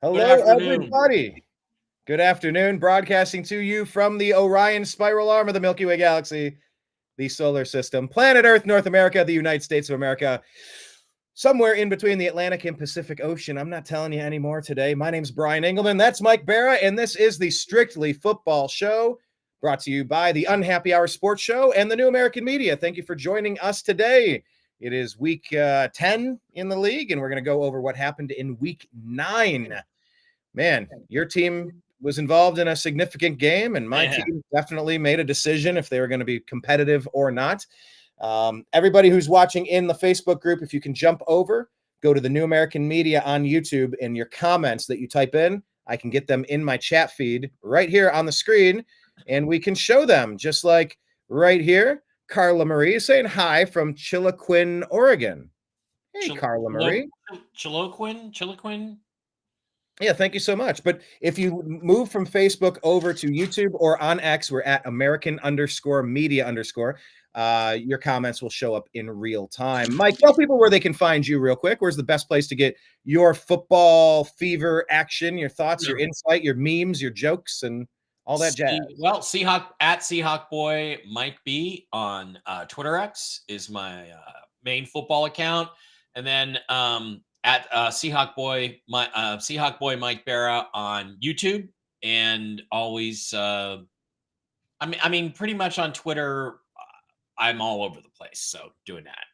Hello, everybody. Good afternoon. Broadcasting to you from the Orion Spiral Arm of the Milky Way Galaxy, the solar system, planet Earth, North America, the United States of America, somewhere in between the Atlantic and Pacific Ocean. I'm not telling you anymore today. My name's Brian Engelman. That's Mike Bara, and this is the Strictly Football Show, brought to you by the Unhappy Hour Sports Show and the New American Media. Thank you for joining us today. It is week 10 in the league, and we're going to go over what happened in week 9. Man, your team was involved in a significant game, and my team definitely made a decision if they were going to be competitive or not. Everybody who's watching in the Facebook group, if you can jump over, go to the New American Media on YouTube, and your comments that you type in, I can get them in my chat feed right here on the screen, and we can show them, just like right here. Carla Marie is saying hi from Chiloquin, Oregon. Hey, Carla Marie. Chiloquin. Yeah, thank you so much. But if you move from Facebook over to YouTube or on X, we're at American_media_. Your comments will show up in real time. Mike, tell people where they can find you real quick. Where's the best place to get your football fever action, your thoughts, your insight, your memes, your jokes, and all that jazz? Well, seahawkboymikeb on Twitter X is my main football account. And then at Seahawk Boy Mike Bara on YouTube, and always I mean pretty much on Twitter. I'm all over the place, so doing that.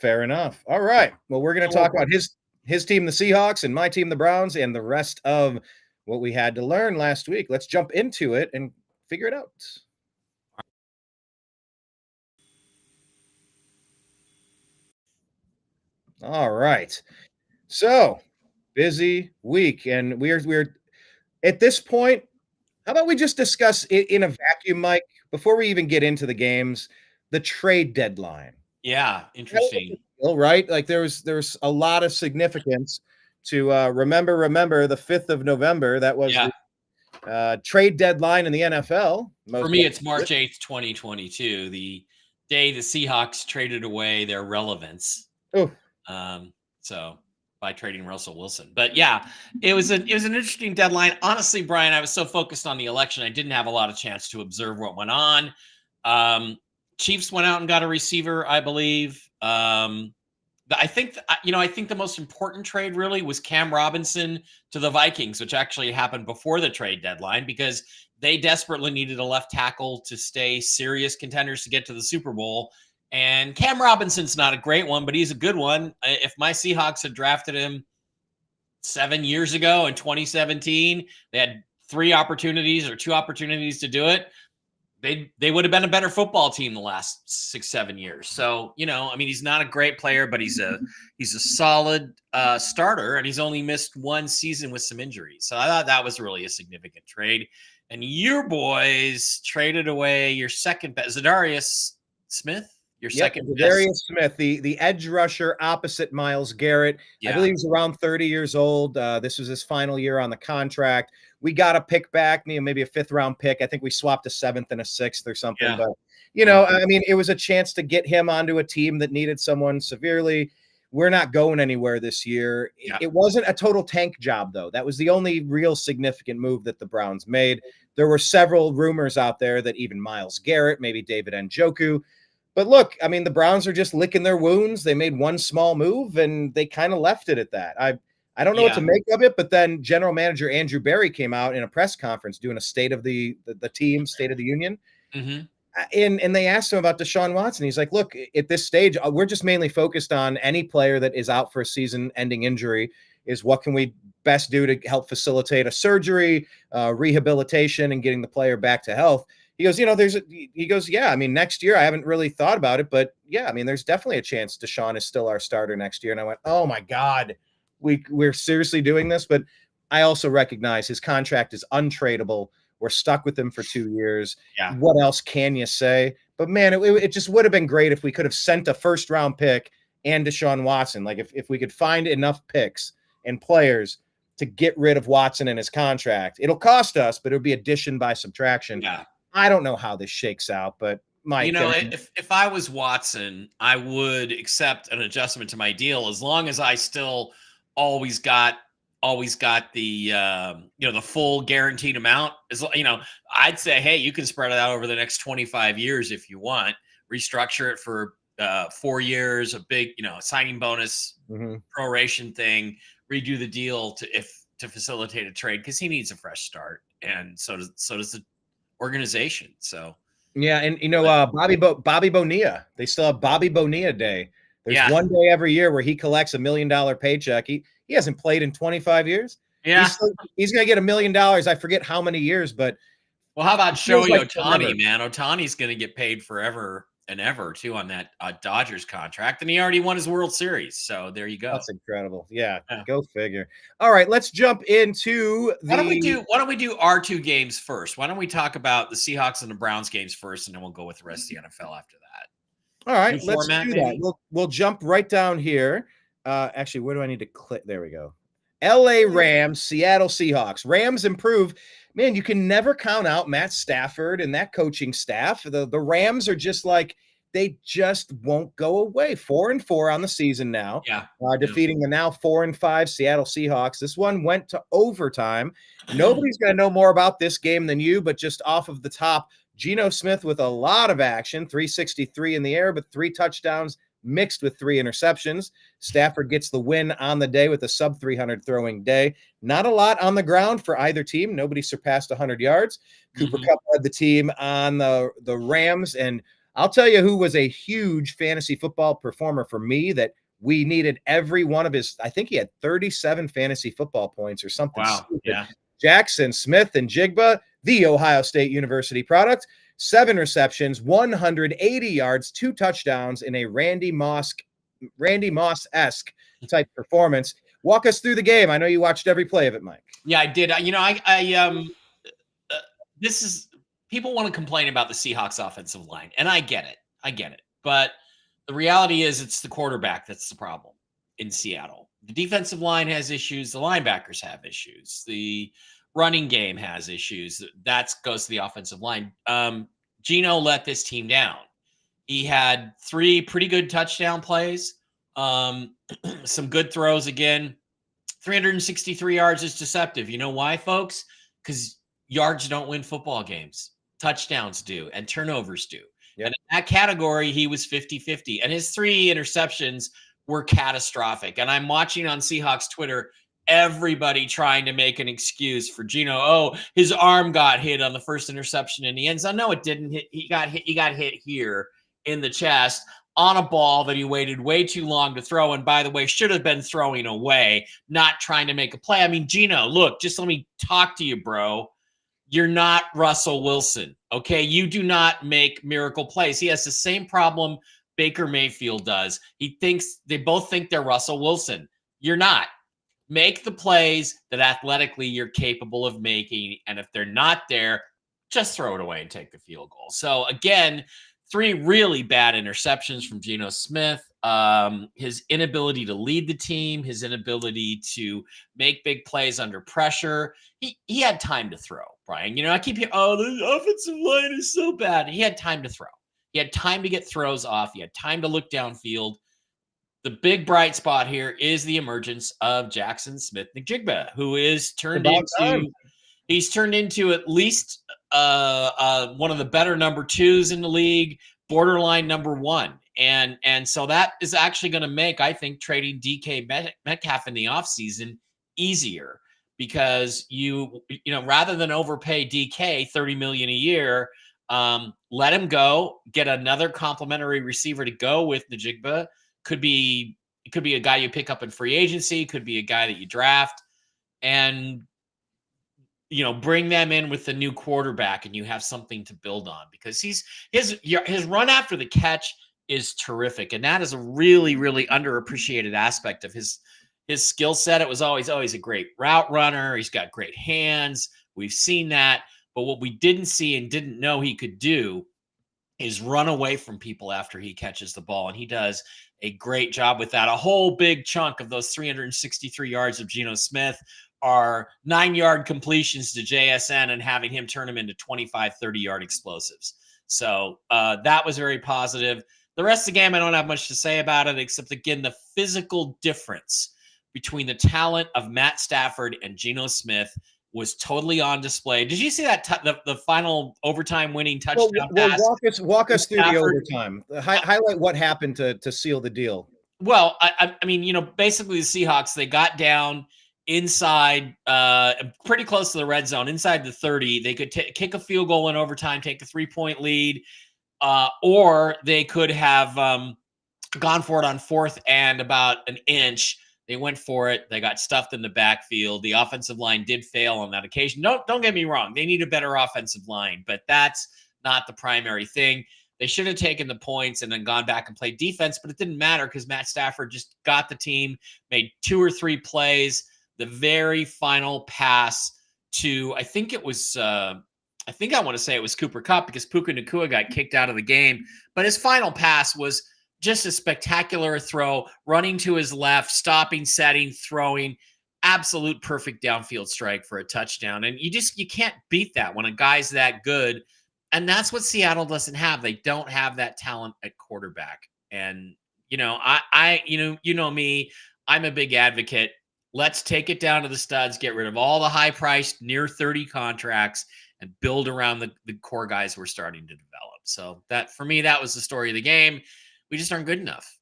Fair enough. All right. Well, we're going to talk about his team, the Seahawks, and my team, the Browns, and the rest of what we had to learn last week. Let's jump into it and figure it out. All right. So, busy week, and we're at this point. How about we just discuss it in a vacuum, Mike, before we even get into the games, the trade deadline. Yeah, interesting. Right? Like there's a lot of significance to remember the 5th of November. That was the trade deadline in the NFL. For me, it's March 8th, 2022, the day the Seahawks traded away their relevance. Oh. So by trading Russell Wilson. But yeah, it was an interesting deadline. Honestly, Brian, I was so focused on the election, I didn't have a lot of chance to observe what went on. Chiefs went out and got a receiver, I believe. I think the most important trade really was Cam Robinson to the Vikings, which actually happened before the trade deadline because they desperately needed a left tackle to stay serious contenders to get to the Super Bowl. And Cam Robinson's not a great one, but he's a good one. If my Seahawks had drafted him 7 years ago in 2017, they had 2 opportunities to do it. They would have been a better football team the last 6-7 years. So, he's not a great player, but he's a solid starter, and he's only missed 1 season with some injuries. So I thought that was really a significant trade. And your boys traded away your second best, Zadarius Smith. Zadarius Smith, the edge rusher opposite Myles Garrett. Yeah. I believe he's around 30 years old. This was his final year on the contract. We got a pick back, maybe a 5th round pick. I think we swapped a 7th and a 6th or something. Yeah. But, it was a chance to get him onto a team that needed someone severely. We're not going anywhere this year. Yeah. It wasn't a total tank job, though. That was the only real significant move that the Browns made. There were several rumors out there that even Myles Garrett, maybe David Njoku. But look, the Browns are just licking their wounds. They made one small move, and they kind of left it at that. I don't know what to make of it, but then general manager Andrew Berry came out in a press conference doing a state of the team, State of the Union. Mm-hmm. And they asked him about Deshaun Watson. He's like, look, at this stage, we're just mainly focused on any player that is out for a season-ending injury is what can we best do to help facilitate a surgery, rehabilitation, and getting the player back to health. He goes, next year, I haven't really thought about it, but yeah, there's definitely a chance Deshaun is still our starter next year. And I went, oh my God, we're seriously doing this. But I also recognize his contract is untradeable. We're stuck with him for 2 years. Yeah. What else can you say? But man, it just would have been great if we could have sent a 1st round pick and Deshaun Watson. Like if we could find enough picks and players to get rid of Watson and his contract, it'll cost us, but it'll be addition by subtraction. Yeah. I don't know how this shakes out, but Mike, if I was Watson, I would accept an adjustment to my deal as long as I still always got always got the the full guaranteed amount. I'd say, hey, you can spread it out over the next 25 years if you want. Restructure it for 4 years, a big signing bonus, proration thing. Redo the deal to facilitate a trade because he needs a fresh start, and so does the organization. So yeah, and Bobby Bonilla. They still have Bobby Bonilla Day. There's one day every year where he collects $1 million paycheck. He hasn't played in 25 years. Yeah, he's gonna get $1 million. I forget how many years, but well, how about Shohei Ohtani, man? Ohtani's gonna get paid forever and ever too on that Dodgers contract, and he already won his World Series. So there you go. That's incredible. Yeah, go figure. All right, let's jump into Why don't we do our 2 games first? Why don't we talk about the Seahawks and the Browns games first, and then we'll go with the rest of the NFL after that. All right, let's do that. We'll jump right down here. Actually, where do I need to click? There we go. LA Rams, Seattle Seahawks. Rams improve. Man, you can never count out Matt Stafford and that coaching staff. The Rams are just like, they just won't go away. 4-4 on the season now. Yeah. Defeating the now 4-5 Seattle Seahawks. This one went to overtime. Nobody's going to know more about this game than you, but just off of the top, Geno Smith with a lot of action, 363 in the air, but 3 touchdowns mixed with 3 interceptions. Stafford gets the win on the day with a sub-300 throwing day. Not a lot on the ground for either team. Nobody surpassed 100 yards. Cooper Kupp led the team on the Rams, and I'll tell you who was a huge fantasy football performer for me that we needed every one of his. I think he had 37 fantasy football points or something. Wow. Yeah. Jackson Smith and Jigba, the Ohio State University product, 7 receptions, 180 yards, 2 touchdowns in a Randy Moss-esque type performance. Walk us through the game. I know you watched every play of it, Mike. Yeah, I did. This is, people want to complain about the Seahawks offensive line, and I get it. But the reality is it's the quarterback that's the problem in Seattle. The defensive line has issues. The linebackers have issues. The running game has issues. That goes to the offensive line. Geno let this team down. He had 3 pretty good touchdown plays, some good throws again. 363 yards is deceptive. You know why, folks? Because yards don't win football games. Touchdowns do, and turnovers do. Yep. And in that category, he was 50-50. And his 3 interceptions were catastrophic. And I'm watching on Seahawks Twitter, everybody trying to make an excuse for Geno. Oh, his arm got hit on the first interception in the end zone. No, it didn't hit. He got hit here in the chest on a ball that he waited way too long to throw. And by the way, should have been throwing away, not trying to make a play. I mean, Geno, look, just let me talk to you, bro. You're not Russell Wilson, okay? You do not make miracle plays. He has the same problem Baker Mayfield does. They both think they're Russell Wilson. You're not. Make the plays that athletically you're capable of making, and if they're not there, just throw it away and take the field goal. So again, 3 really bad interceptions from Geno Smith. His inability to lead the team, his inability to make big plays under pressure. He had time to throw, Brian. I keep hearing, oh, the offensive line is so bad. He had time to throw. He had time to get throws off. He had time to look downfield. The big bright spot here is the emergence of Jackson Smith-Njigba, who is turned into at least one of the better number 2s in the league, borderline number 1. And so that is actually going to make, I think, trading DK Metcalf in the offseason easier, because you rather than overpay DK $30 million a year, let him go, get another complimentary receiver to go with Njigba. It could be a guy you pick up in free agency, could be a guy that you draft, and bring them in with the new quarterback, and you have something to build on, because his run after the catch is terrific, and that is a really, really underappreciated aspect of his skill set. It was always a great route runner. He's got great hands. We've seen that, but what we didn't see and didn't know he could do is run away from people after he catches the ball, and he does a great job with that. A whole big chunk of those 363 yards of Geno Smith are 9-yard completions to JSN and having him turn them into 25, 30-yard explosives. So that was very positive. The rest of the game, I don't have much to say about it, except, again, the physical difference between the talent of Matt Stafford and Geno Smith was totally on display. Did you see that the final overtime winning touchdown pass? Walk us through the overtime. Highlight what happened to seal the deal. Well, I mean, basically the Seahawks, they got down inside, pretty close to the red zone, inside the 30. They could kick a field goal in overtime, take a 3-point lead, or they could have gone for it on 4th and about an inch. They went for it. They got stuffed in the backfield. The offensive line did fail on that occasion. Don't get me wrong. They need a better offensive line, but that's not the primary thing. They should have taken the points and then gone back and played defense, but it didn't matter because Matt Stafford just got the team, made 2 or 3 plays. The very final pass to, I think I want to say it was Cooper Kupp because Puka Nacua got kicked out of the game, but his final pass was just a spectacular throw, running to his left, stopping, setting, throwing, absolute perfect downfield strike for a touchdown. And you can't beat that when a guy's that good. And that's what Seattle doesn't have. They don't have that talent at quarterback. And, me, I'm a big advocate. Let's take it down to the studs, get rid of all the high-priced near 30 contracts and build around the core guys we're starting to develop. So that, for me, that was the story of the game. We just aren't good enough.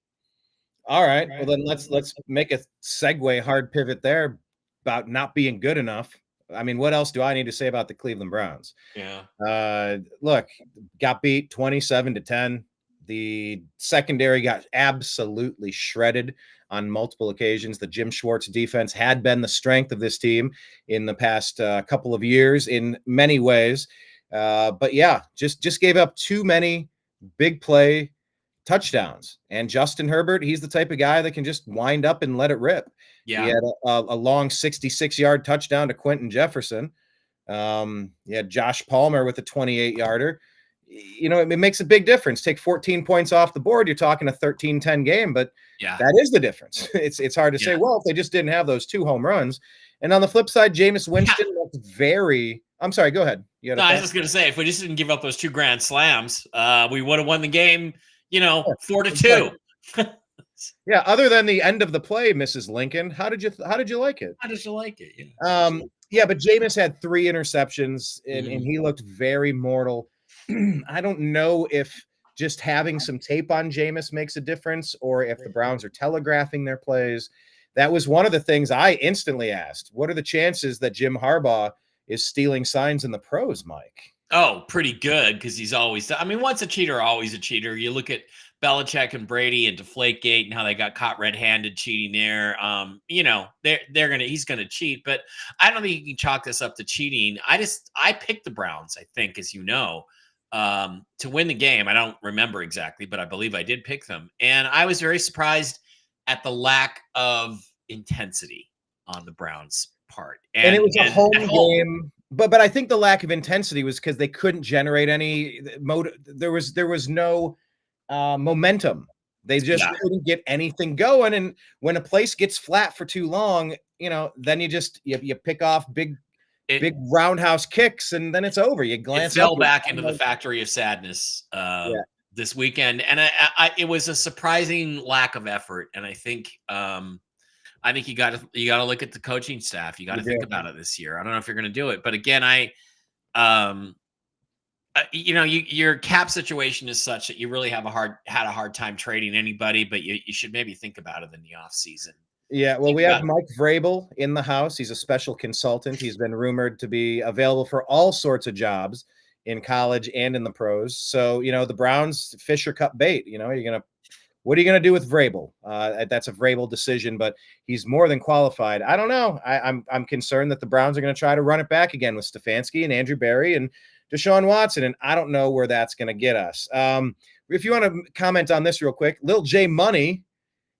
All right. Well, then let's make a segue hard pivot there about not being good enough. I mean, what else do I need to say about the Cleveland Browns? Yeah. Look, got beat 27-10. The secondary got absolutely shredded on multiple occasions. The Jim Schwartz defense had been the strength of this team in the past couple of years in many ways. But yeah, just gave up too many big play touchdowns. And Justin Herbert, he's the type of guy that can just wind up and let it rip. Yeah. He had a long 66-yard touchdown to Quentin Jefferson. You had Josh Palmer with a 28-yarder. It makes a big difference. Take 14 points off the board, you're talking a 13-10 game, but yeah, that is the difference. It's hard to say, well, if they just didn't have those 2 home runs. And on the flip side, Jameis Winston looked very – I'm sorry, go ahead. I was just going to say, if we just didn't give up those 2 grand slams, we would have won the game, 4-2. Yeah, other than the end of the play, Mrs. Lincoln, how did you like it? How did you like it? Yeah. Yeah, but Jameis had 3 interceptions, and he looked very mortal. I don't know if just having some tape on Jameis makes a difference or if the Browns are telegraphing their plays. That was one of the things I instantly asked. What are the chances that Jim Harbaugh is stealing signs in the pros, Mike? Oh, pretty good, because he's always – I mean, once a cheater, always a cheater. You look at Belichick and Brady and Deflategate and how they got caught red-handed cheating there. He's gonna cheat, but I don't think you can chalk this up to cheating. I picked the Browns, I think, as you know, to win the game. I don't remember exactly, but I believe I did pick them. And I was very surprised at the lack of intensity on the Browns' part. And it was a home game. But I think the lack of intensity was because they couldn't generate any there was no momentum. They just couldn't get anything going. And when a place gets flat for too long, then you pick off big roundhouse kicks, and then it's over. You glance. It fell back into the factory of sadness this weekend, and it was a surprising lack of effort. And I think you got to look at the coaching staff. You got to think about it this year. I don't know if you're going to do it, but again, your cap situation is such that you really had a hard time trading anybody, but you should maybe think about it in the off season. Yeah, well, we have Mike Vrabel in the house. He's a special consultant. He's been rumored to be available for all sorts of jobs in college and in the pros. So, the Browns Fisher Cup bait. What are you gonna do with Vrabel? That's a Vrabel decision, but he's more than qualified. I don't know. I'm concerned that the Browns are going to try to run it back again with Stefanski and Andrew Berry and Deshaun Watson, and I don't know where that's going to get us. If you want to comment on this real quick, Lil J Money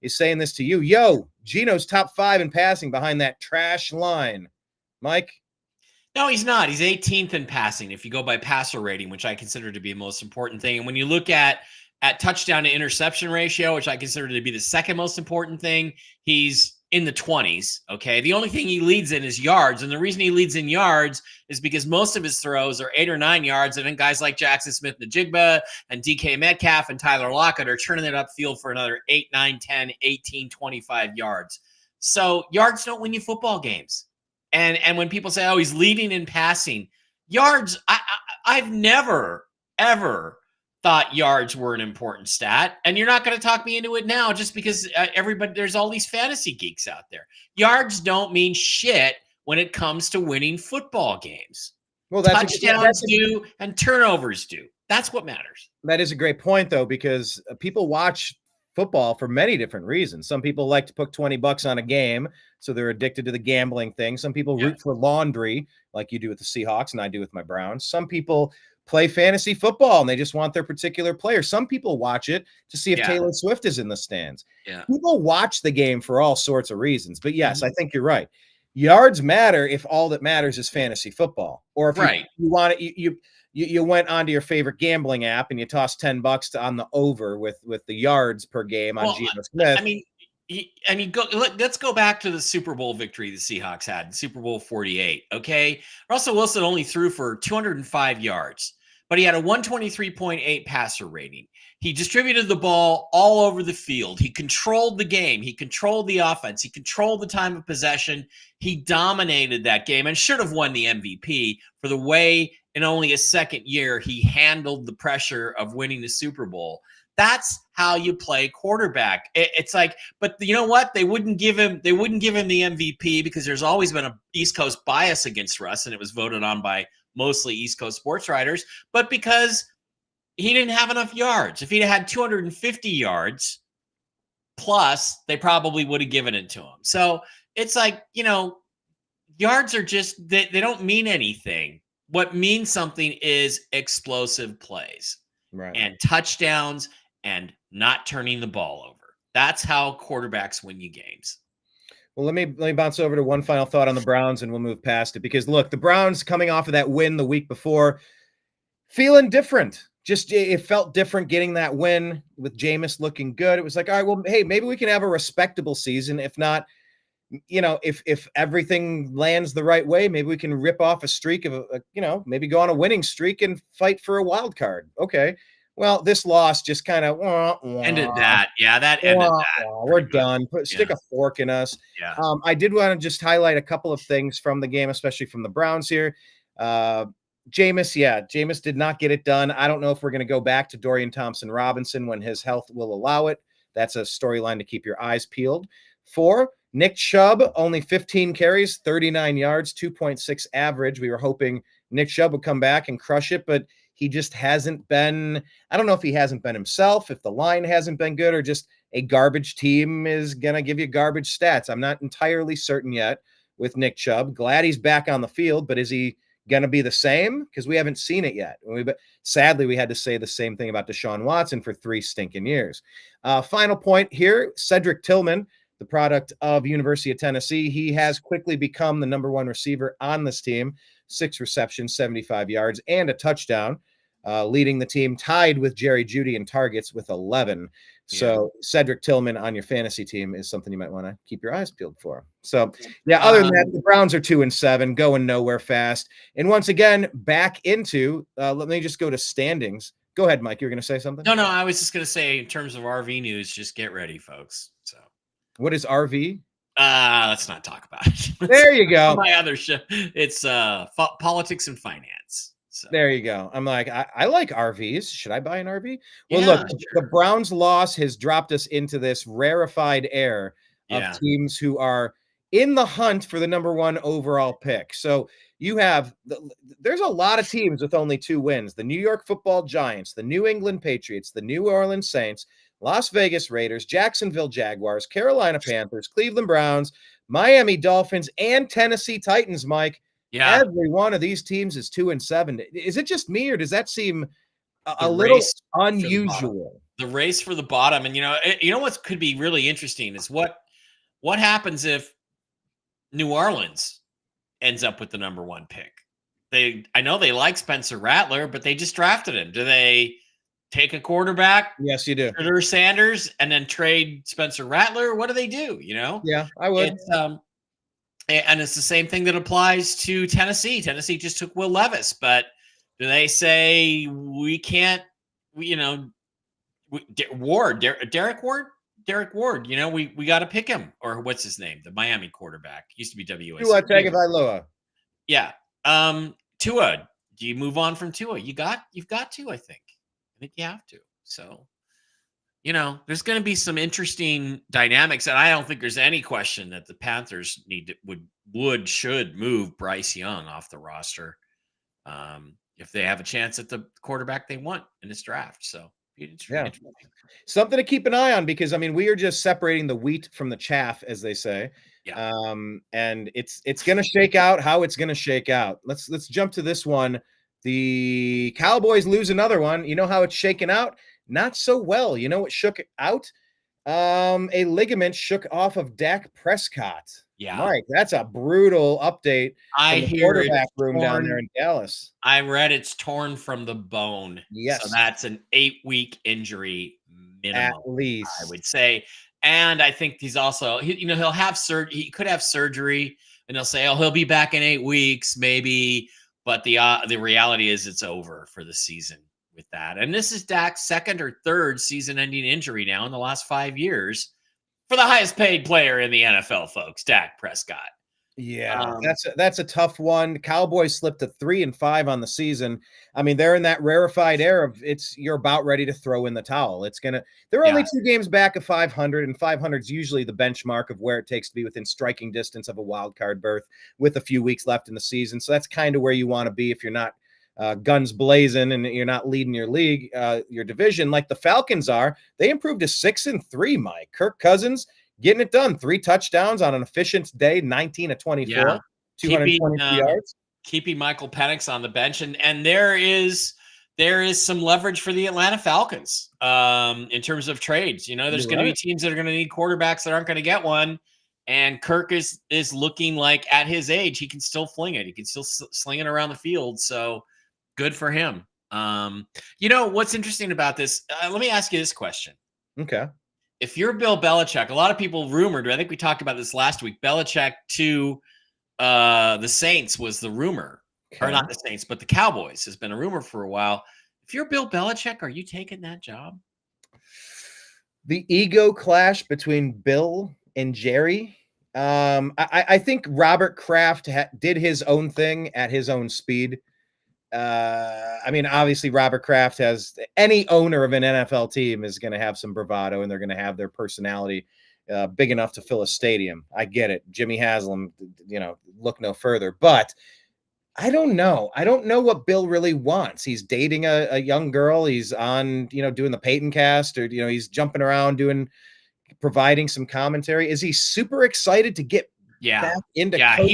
is saying this to you. Yo, Geno's top 5 in passing behind that trash line. Mike? No, he's not. He's 18th in passing if you go by passer rating, which I consider to be the most important thing. And when you look at touchdown to interception ratio, which I consider to be the second most important thing, he's in the 20s. Okay. The only thing he leads in is yards. And the reason he leads in yards is because most of his throws are 8 or 9 yards. And then guys like Jackson Smith-Njigba and DK Metcalf and Tyler Lockett are turning it upfield for another 8, 9, 10, 18, 25 yards. So yards don't win you football games. And when people say, "Oh, he's leading in passing," yards, I've never ever thought yards were an important stat, and you're not going to talk me into it now just because there's all these fantasy geeks out there. Yards don't mean shit when it comes to winning football games. Well, touchdowns do and turnovers do. That's what matters. That is a great point, though, because people watch football for many different reasons. Some people like to put $20 on a game, so they're addicted to the gambling thing. Some people root for laundry, like you do with the Seahawks and I do with my Browns. Some people play fantasy football and they just want their particular player. Some people watch it to see if Taylor Swift is in the stands. People watch the game for all sorts of reasons. But yes, I think you're right. Yards matter if all that matters is fantasy football, or if you want it, you went onto your favorite gambling app and you tossed $10 on the over with the yards per game on Geno Smith. Let's go back to the Super Bowl victory the Seahawks had in Super Bowl 48. Okay, Russell Wilson only threw for 205 yards, but he had a 123.8 passer rating. He distributed the ball all over the field. He controlled the game. He controlled the offense. He controlled the time of possession. He dominated that game and should have won the MVP for the way in only a second year he handled the pressure of winning the Super Bowl. That's how you play quarterback. It's like, but you know what? They wouldn't give him the MVP because there's always been a East Coast bias against Russ, and it was voted on by mostly East Coast sports writers, but because he didn't have enough yards. If he'd had 250 yards plus, they probably would have given it to him. So it's like, yards are just, they don't mean anything. What means something is explosive plays and touchdowns and not turning the ball over. That's how quarterbacks win you games. Well, let me bounce over to one final thought on the Browns, and we'll move past it, because look, the Browns coming off of that win the week before, feeling different. Just it felt different getting that win with Jameis looking good. It was like, all right, well, hey, maybe we can have a respectable season. If not, if everything lands the right way, maybe we can rip off a streak of maybe go on a winning streak and fight for a wild card. Okay. Well, this loss just kind of ended that. Yeah, that ended that. We're done. Stick a fork in us. Yeah. I did want to just highlight a couple of things from the game, especially from the Browns here. Jameis did not get it done. I don't know if we're going to go back to Dorian Thompson-Robinson when his health will allow it. That's a storyline to keep your eyes peeled for. Nick Chubb, only 15 carries, 39 yards, 2.6 average. We were hoping Nick Chubb would come back and crush it, but he just hasn't been. I don't know if he hasn't been himself, if the line hasn't been good, or just a garbage team is going to give you garbage stats. I'm not entirely certain yet with Nick Chubb. Glad he's back on the field, but is he going to be the same? Because we haven't seen it yet. Sadly, we had to say the same thing about Deshaun Watson for 3 stinking years. Final point here, Cedric Tillman, the product of University of Tennessee. He has quickly become the number 1 receiver on this team. 6 receptions, 75 yards, and a touchdown, leading the team, tied with Jerry Jeudy in targets with 11. So Cedric Tillman on your fantasy team is something you might want to keep your eyes peeled for. So, other than that, the Browns are 2-7, going nowhere fast. And once again, back into, let me just go to standings. Go ahead, Mike. You were going to say something? No, I was just going to say, in terms of RV news, just get ready, folks. So, what is RV? Let's not talk about it. There you go. My other show. It's politics and finance. So. There you go. I'm like, I like RVs. Should I buy an RV? Well, look, the Browns' loss has dropped us into this rarefied air of teams who are in the hunt for the number 1 overall pick. So you have, there's a lot of teams with only 2 wins. The New York Football Giants, the New England Patriots, the New Orleans Saints, Las Vegas Raiders, Jacksonville Jaguars, Carolina Panthers, Cleveland Browns, Miami Dolphins, and Tennessee Titans, Mike. Yeah. Every one of these teams is 2-7. Is it just me, or does that seem a little unusual? The race for the bottom. And, you know what could be really interesting is what happens if New Orleans ends up with the number 1 pick. I know they like Spencer Rattler, but they just drafted him. Do they take a quarterback? Yes, you do. Shedeur Sanders and then trade Spencer Rattler? What do they do? Yeah, I would. And it's the same thing that applies to Tennessee. Tennessee just took Will Levis, but do they say we can't? Derek Ward? Derek Ward. You know, we got to pick him, or what's his name? The Miami quarterback used to be WSU. Tua Tagovailoa. Yeah. Tua. Do you move on from Tua? You've got to. I think you have to. So, you know, there's going to be some interesting dynamics, and I don't think there's any question that the Panthers should move Bryce Young off the roster if they have a chance at the quarterback they want in this draft. So, yeah, something to keep an eye on, because I mean, we are just separating the wheat from the chaff, as they say. Yeah. And it's going to shake out how it's going to shake out. Let's jump to this one. The Cowboys lose another one. You know how it's shaken out? Not so well. You know what shook out? A ligament shook off of Dak Prescott. Yeah, Mike, that's a brutal update. I from the hear quarterback room down there in Dallas. I read it's torn from the bone. Yes, so that's an 8-week injury minimum, at least, I would say. And I think he's also, he'll have surgery. He could have surgery, and they'll say, "Oh, he'll be back in 8 weeks, maybe." But the reality is, it's over for the season with that. And this is Dak's second or third season-ending injury now in the last 5 years for the highest-paid player in the NFL, folks, Dak Prescott. Yeah, that's a tough one. Cowboys slipped to 3-5 on the season. I mean, they're in that rarefied air of you're about ready to throw in the towel. They're only 2 games back of 500, and 500 is usually the benchmark of where it takes to be within striking distance of a wild card berth with a few weeks left in the season. So that's kind of where you want to be if you're not guns blazing and you're not leading your league, your division like the Falcons are. They improved to 6-3, Mike. Kirk Cousins getting it done. 3 touchdowns on an efficient day, 19-24, 223 yards. Keeping Michael Penix on the bench. And there is some leverage for the Atlanta Falcons in terms of trades. You know, there's going to be teams that are going to need quarterbacks that aren't going to get one. And Kirk is looking like, at his age, he can still fling it. He can still sling it around the field. So good for him. You know, what's interesting about this, let me ask you this question. Okay. If you're Bill Belichick, a lot of people rumored, I think we talked about this last week, Belichick to the Saints was the rumor. Okay. Or not the Saints, but the Cowboys has been a rumor for a while. If you're Bill Belichick, are you taking that job? The ego clash between Bill and Jerry. I think Robert Kraft did his own thing at his own speed. I mean, obviously, Robert Kraft has any owner of an NFL team is going to have some bravado, and they're going to have their personality big enough to fill a stadium. I get it. Jimmy Haslam, look no further. But I don't know. I don't know what Bill really wants. He's dating a young girl. He's on, doing the Peyton cast, or, he's jumping around providing some commentary. Is he super excited to get back into coaching?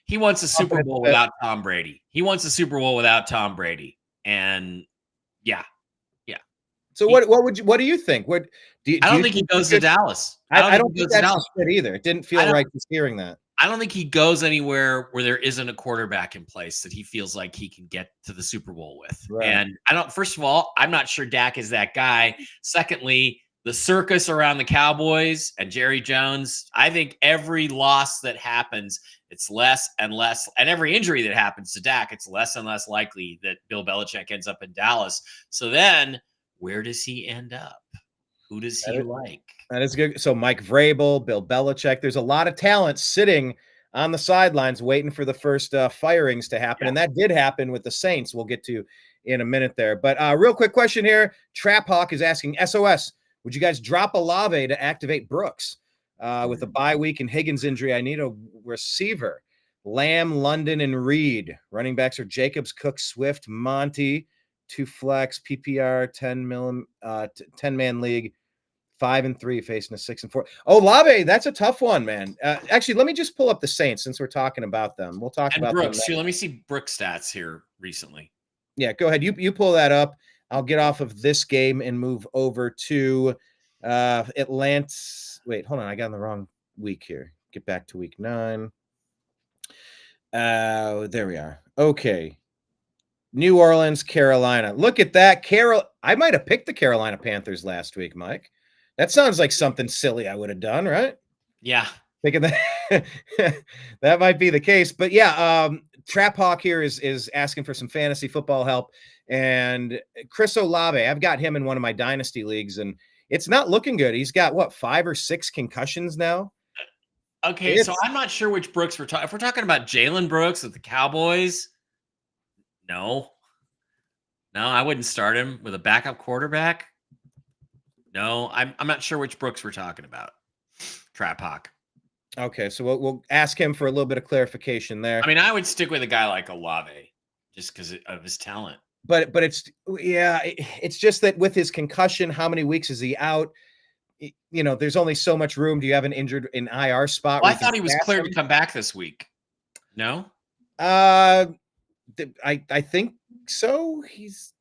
He wants a Super Bowl without Tom Brady. He wants a Super Bowl without Tom Brady. And yeah. So what do you think? I don't think he goes to Dallas. I don't think that's good either. It didn't feel right just hearing that. I don't think he goes anywhere where there isn't a quarterback in place that he feels like he can get to the Super Bowl with. Right. And first of all, I'm not sure Dak is that guy. Secondly, the circus around the Cowboys and Jerry Jones, I think every loss that happens, it's less and less, and every injury that happens to Dak, it's less and less likely that Bill Belichick ends up in Dallas. So then where does he end up? Who does he like? That is good. So Mike Vrabel, Bill Belichick, there's a lot of talent sitting on the sidelines waiting for the first firings to happen. Yeah. And that did happen with the Saints. We'll get to in a minute there. But real quick question here. Trap Hawk is asking, SOS, would you guys drop Olave to activate Brooks? With a bye week and Higgins injury, I need a receiver. Lamb, London, and Reed. Running backs are Jacobs, Cook, Swift, Monty, 2 flex, PPR, 10-man league, 5-3 facing a 6-4. Olave, that's a tough one, man. Actually, let me just pull up the Saints since we're talking about them. We'll talk about Brooks. Let me see Brooks stats here recently. Yeah, go ahead. You pull that up. I'll get off of this game and move over to Atlanta. Wait, hold on. I got in the wrong week here. Get back to week 9. There we are. Okay. New Orleans, Carolina. Look at that. I might have picked the Carolina Panthers last week, Mike. That sounds like something silly I would have done, right? Yeah. Thinking that that might be the case. But yeah, Trap Hawk here is asking for some fantasy football help. And Chris Olave, I've got him in one of my dynasty leagues, and it's not looking good. He's got what, 5 or 6 concussions now. Okay, so I'm not sure which Brooks we're talking. If we're talking about Jalen Brooks with the Cowboys, no, I wouldn't start him with a backup quarterback. No, I'm not sure which Brooks we're talking about. Trap Hawk. Okay, so we'll ask him for a little bit of clarification there. I mean, I would stick with a guy like Olave just because of his talent. But it's just that with his concussion, how many weeks is he out? You know, there's only so much room. Do you have an injured in IR spot? Well, I thought he was cleared to come back this week. No? I think so.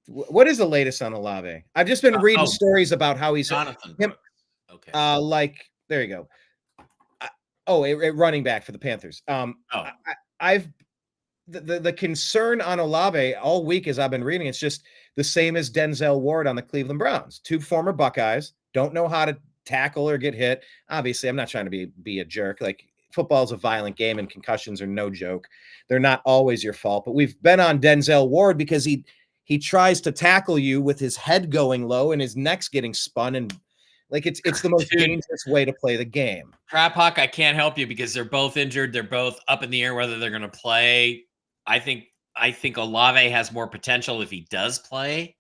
What is the latest on Olave? I've just been reading stories about how he's Jonathan Brooks. Okay. Like there you go. Running back for the Panthers. The concern on Olave all week as I've been reading, it's just the same as Denzel Ward on the Cleveland Browns. 2 former Buckeyes, don't know how to tackle or get hit. Obviously, I'm not trying to be a jerk. Like, football is a violent game and concussions are no joke. They're not always your fault, but we've been on Denzel Ward because he tries to tackle you with his head going low and his neck's getting spun, and like it's the most dangerous way to play the game. Trap Hawk, I can't help you because they're both injured. They're both up in the air whether they're going to play. I think Olave has more potential if he does play.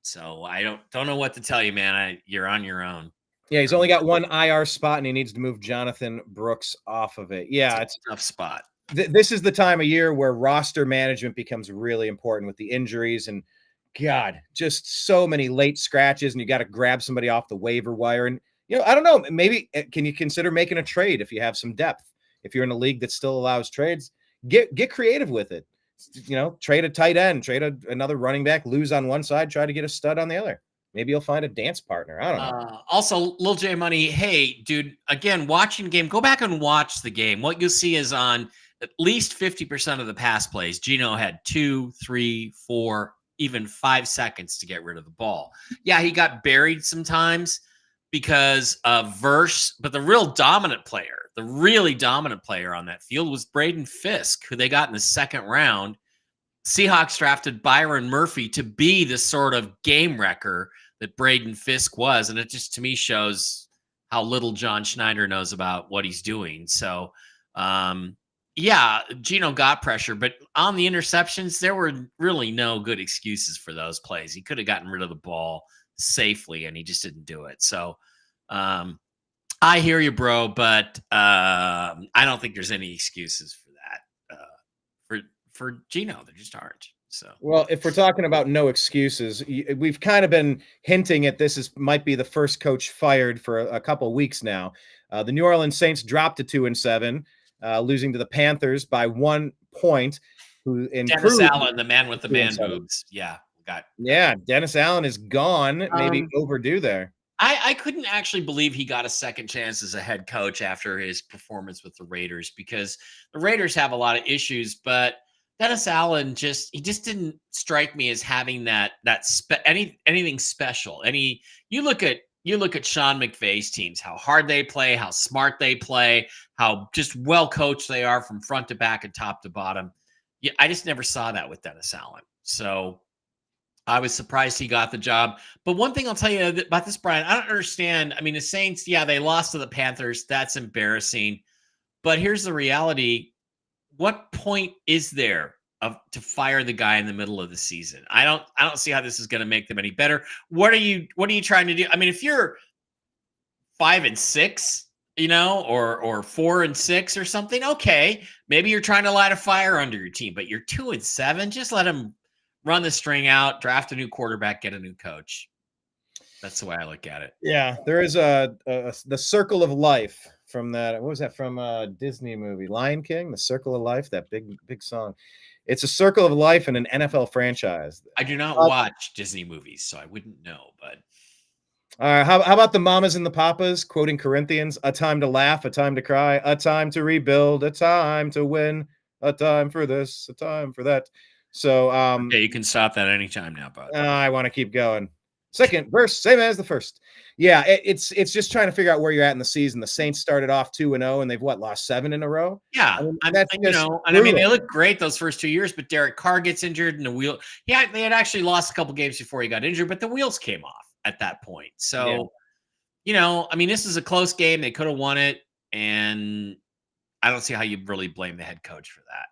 So I don't know what to tell you, man. You're on your own. Yeah, he's only got 1 IR spot, and he needs to move Jonathan Brooks off of it. Yeah, it's a tough spot. This is the time of year where roster management becomes really important with the injuries, and God, just so many late scratches, and you got to grab somebody off the waiver wire. And I don't know, maybe can you consider making a trade if you have some depth? If you're in a league that still allows trades, get creative with it. Trade a tight end, trade another running back, lose on one side, try to get a stud on the other. Maybe you'll find a dance partner. I don't know. Also, Lil J Money, hey, dude, again, watching the game, go back and watch the game. What you'll see is on at least 50% of the pass plays, Geno had 2, 3, 4, even 5 seconds to get rid of the ball. Yeah, he got buried sometimes because of Verse, but the really dominant player on that field was Braden Fisk, who they got in the 2nd round. Seahawks drafted Byron Murphy to be the sort of game wrecker that Braden Fisk was. And it just, to me, shows how little John Schneider knows about what he's doing. So, yeah, Geno got pressure, but on the interceptions, there were really no good excuses for those plays. He could have gotten rid of the ball safely, and he just didn't do it. So, I hear you, bro, but I don't think there's any excuses for that. For Geno, there just aren't. So, well, if we're talking about no excuses, we've kind of been hinting at this might be the first coach fired for a couple weeks now. The New Orleans Saints dropped to 2-7, losing to the Panthers by 1 point. Dennis Allen, the man with the man boobs. Yeah, Dennis Allen is gone. Maybe overdue there. I couldn't actually believe he got a second chance as a head coach after his performance with the Raiders, because the Raiders have a lot of issues, but Dennis Allen just didn't strike me as having anything special. You look at Sean McVay's teams, how hard they play, how smart they play, how just well coached they are from front to back and top to bottom. Yeah, I just never saw that with Dennis Allen. So I was surprised he got the job. But one thing I'll tell you about this, Brian, I don't understand. I mean, the Saints, yeah, they lost to the Panthers. That's embarrassing. But here's the reality. What point is there to fire the guy in the middle of the season? I don't see how this is going to make them any better. What are you trying to do? I mean, if you're 5-6, or 4-6 or something, okay, maybe you're trying to light a fire under your team. But you're 2-7. Just let him run the string out, draft a new quarterback, get a new coach. That's the way I look at it. Yeah, there is the circle of life from that. What was that from a Disney movie, Lion King? The Circle of Life, that big song. It's a circle of life in an NFL franchise. I do not watch Disney movies, so I wouldn't know. But how about the mamas and the papas quoting Corinthians? A time to laugh, a time to cry, a time to rebuild, a time to win, a time for this, a time for that. So, okay, you can stop that anytime now, bud. I want to keep going. Second verse, same as the first. Yeah, it's just trying to figure out where you're at in the season. The Saints started off 2-0, and they've lost 7 in a row. Yeah, I mean, they look great those first 2 years, but Derek Carr gets injured, and they had actually lost a couple games before he got injured, but the wheels came off. at that point. So, I mean, this is a close game. They could have won it. And I don't see how you really blame the head coach for that.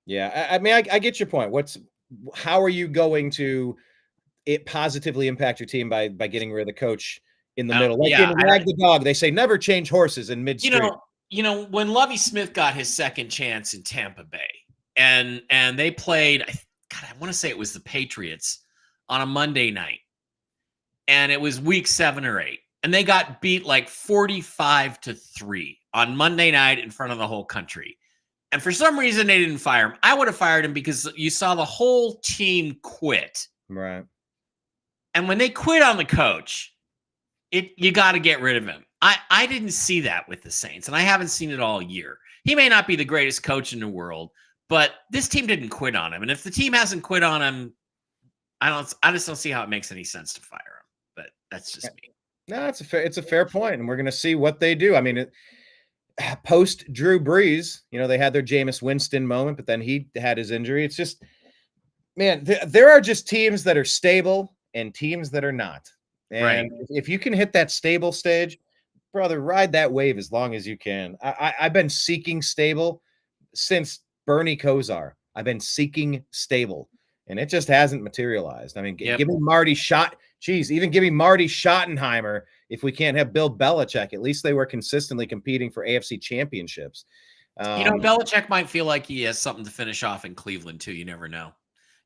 Yeah. I mean, I get your point. How are you going to positively impact your team by getting rid of the coach in the middle? Like in Wag the Dog, they say never change horses in midstream. When Lovie Smith got his second chance in Tampa Bay, and they played, I want to say it was the Patriots on a Monday night, and it was week 7 or 8, and they got beat like 45-3 on Monday night in front of the whole country. And for some reason, they didn't fire him. I would have fired him because you saw the whole team quit. Right. And when they quit on the coach, you got to get rid of him. I didn't see that with the Saints, and I haven't seen it all year. He may not be the greatest coach in the world, but this team didn't quit on him. And if the team hasn't quit on him, I just don't see how it makes any sense to fire him. But that's just me. No, it's a fair point, and we're going to see what they do. I mean, post Drew Brees, they had their Jameis Winston moment, but then he had his injury. It's just, man, there are just teams that are stable and teams that are not. And if you can hit that stable stage, brother, ride that wave as long as you can. I've been seeking stable since Bernie Kosar. I've been seeking stable, and it just hasn't materialized. I mean, give me Marty even give me Marty Schottenheimer if we can't have Bill Belichick. At least they were consistently competing for AFC championships. Belichick might feel like he has something to finish off in Cleveland too. You never know.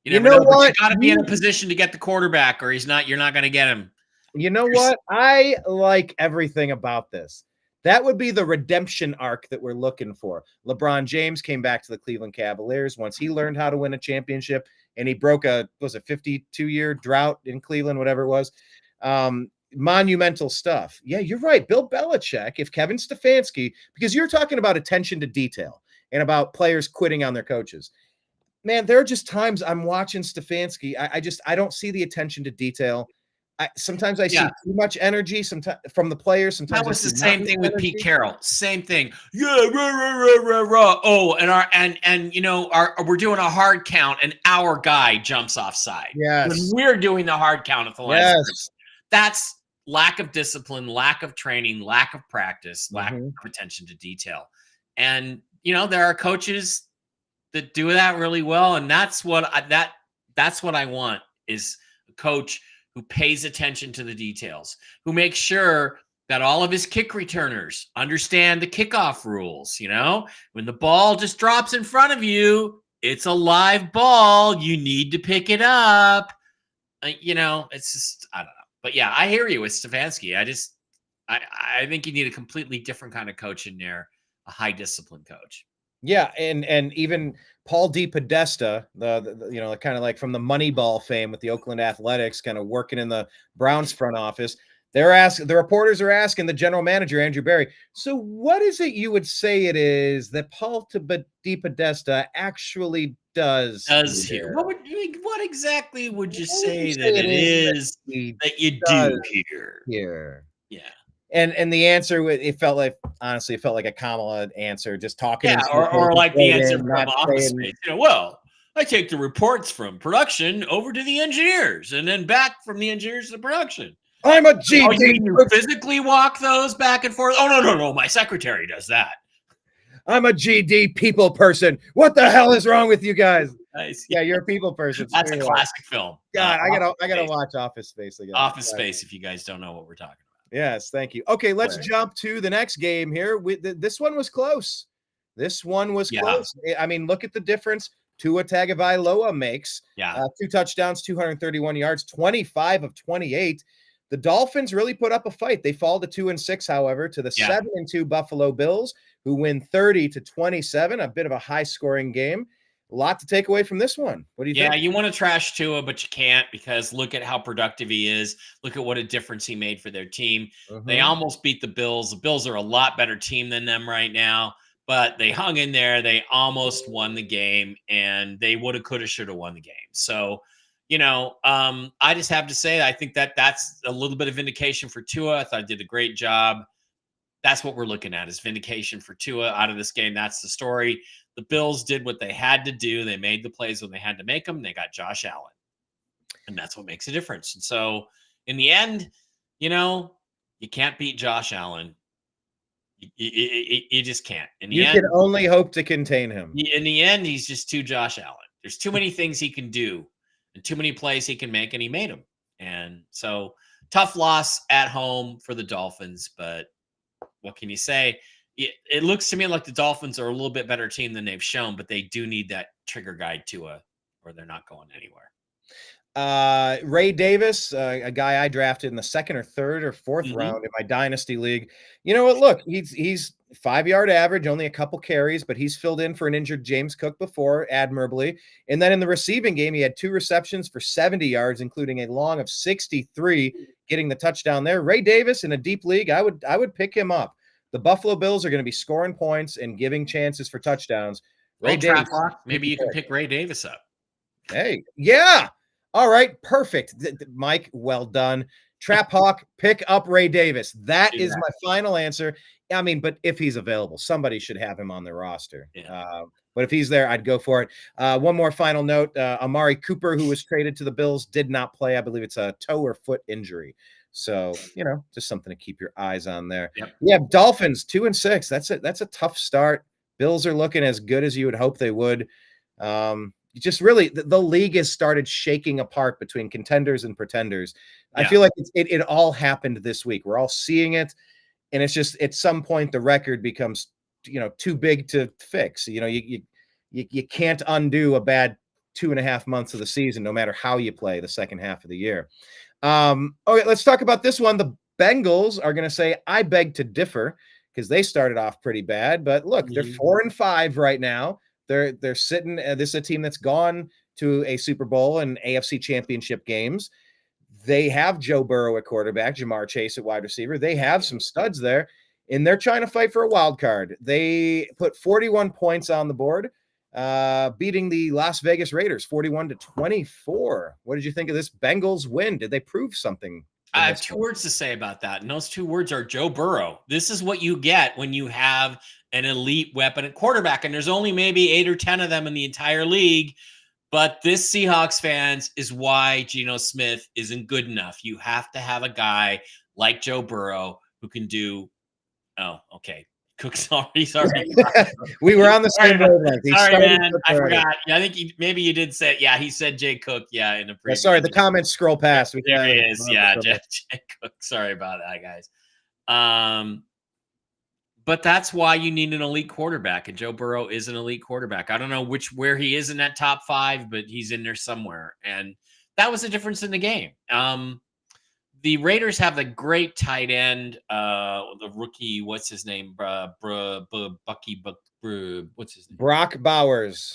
You never know what? You got to be in a position to get the quarterback, or you're not going to get him. You know what? I like everything about this. That would be the redemption arc that we're looking for. LeBron James came back to the Cleveland Cavaliers once he learned how to win a championship, and he broke a 52-year drought in Cleveland, whatever it was. Monumental stuff. Yeah, you're right. Bill Belichick, if Kevin Stefanski, because you're talking about attention to detail and about players quitting on their coaches. Man, there are just times I'm watching Stefanski. I don't see the attention to detail. Sometimes I see too much energy sometimes from the players. Sometimes that was the same thing with Pete Carroll. Same thing. Yeah, rah. Oh, we're doing a hard count, and our guy jumps offside. Yes, when we're doing the hard count at the line. Yes, that's lack of discipline, lack of training, lack of practice, lack of attention to detail. And there are coaches that do that really well, and that's what I want is a coach who pays attention to the details, who makes sure that all of his kick returners understand the kickoff rules. When the ball just drops in front of you, it's a live ball. You need to pick it up. It's just, I don't know. But yeah, I hear you with Stefanski. I think you need a completely different kind of coach in there, a high discipline coach. Yeah, and even Paul DePodesta, the kind of like from the Moneyball fame with the Oakland Athletics, kind of working in the Browns front office. The reporters are asking the general manager, Andrew Berry, so what is it you would say it is that Paul DePodesta actually does here? What exactly would you say that it is that you do here? Yeah. And the answer, it felt like a Kamala answer, just talking. Yeah, or like the answer from Office Space. Well, I take the reports from production over to the engineers, and then back from the engineers to production. I'm a GD. You physically walk those back and forth? Oh, no. My secretary does that. I'm a GD people person. What the hell is wrong with you guys? Nice. Yeah, you're a people person. That's a classic film. God, I gotta watch Office Space again. Office Space, if you guys don't know what we're talking about. Yes, thank you. Okay, let's jump to the next game here. This one was close. Close. I mean, look at the difference Tua Tagovailoa makes. 2 touchdowns, 231 yards, 25 of 28. The Dolphins really put up a fight. They fall to 2-6, however, to the 7-2 Buffalo Bills, who win 30-27. A bit of a high-scoring game. A lot to take away from this one. What do you think? Yeah, you want to trash Tua, but you can't, because look at how productive he is. Look at what a difference he made for their team. They almost beat the Bills. The Bills are a lot better team than them right now, but they hung in there. They almost won the game, and they woulda, coulda, shoulda won the game. So, I just have to say, I think that's a little bit of vindication for Tua. I thought he did a great job. That's what we're looking at, is vindication for Tua out of this game. That's the story. The Bills did what they had to do. They made the plays when they had to make them. They got Josh Allen, and that's what makes a difference. And so, in the end, you can't beat Josh Allen. You just can't. In the You end, can only hope to contain him. in the end, he's just too Josh Allen. There's too many things he can do and too many plays he can make, and he made them. And so tough loss at home for the Dolphins, but what can you say? It looks to me like the Dolphins are a little bit better team than they've shown, but they do need that trigger guy Tua, or they're not going anywhere. Ray Davis, a guy I drafted in the second or third or fourth round in my dynasty league. You know what? Look, he's 5-yard average, only a couple carries, but he's filled in for an injured James Cook before admirably. And then in the receiving game, he had 2 receptions for 70 yards, including a long of 63, getting the touchdown there. Ray Davis in a deep league, I would pick him up. The Buffalo Bills are going to be scoring points and giving chances for touchdowns. Ray Davis, maybe you can pick Ray Davis up. Hey, yeah. All right, perfect. Mike, well done. Trap Hawk, pick up Ray Davis. That is my final answer. I mean, but if he's available, somebody should have him on the roster. Yeah. But if he's there, I'd go for it. One more final note. Amari Cooper, who was traded to the Bills, did not play. I believe it's a toe or foot injury. So, just something to keep your eyes on there. Yep. Yeah, Dolphins 2-6. That's a tough start. Bills are looking as good as you would hope they would. Just really, the league has started shaking apart between contenders and pretenders. Yeah. I feel like it all happened this week. We're all seeing it, and it's just at some point the record becomes too big to fix. You can't undo a bad 2.5 months of the season, no matter how you play the second half of the year. Okay, let's talk about this one. The Bengals are going to say, I beg to differ, because they started off pretty bad, but look, they're 4-5 right now. They're sitting. This is a team that's gone to a Super Bowl and AFC Championship games. They have Joe Burrow at quarterback, Jamar Chase at wide receiver. They have some studs there, and they're trying to fight for a wild card. They put 41 points on the board, beating the Las Vegas Raiders 41-24. What did you think of this Bengals win? Did they prove something? I have 2 words to say about that, and those 2 words are Joe Burrow. This is what you get when you have an elite weapon at quarterback, and there's only maybe 8 or 10 of them in the entire league. But this Seahawks fans is why Geno Smith isn't good enough. You have to have a guy like Joe Burrow who can do. Oh, okay. Cook, sorry. We were on the same wavelength. Sorry, man. I forgot. Yeah, I think maybe you did say. Yeah, he said Jay Cook. Yeah, in the previous. Sorry, the comments scroll past. There he is. Yeah, Jay Cook. Sorry about that, guys. But that's why you need an elite quarterback, and Joe Burrow is an elite quarterback. I don't know where he is in that top 5, but he's in there somewhere, and that was the difference in the game. The Raiders have the great tight end, the rookie. What's his name? What's his name? Brock Bowers.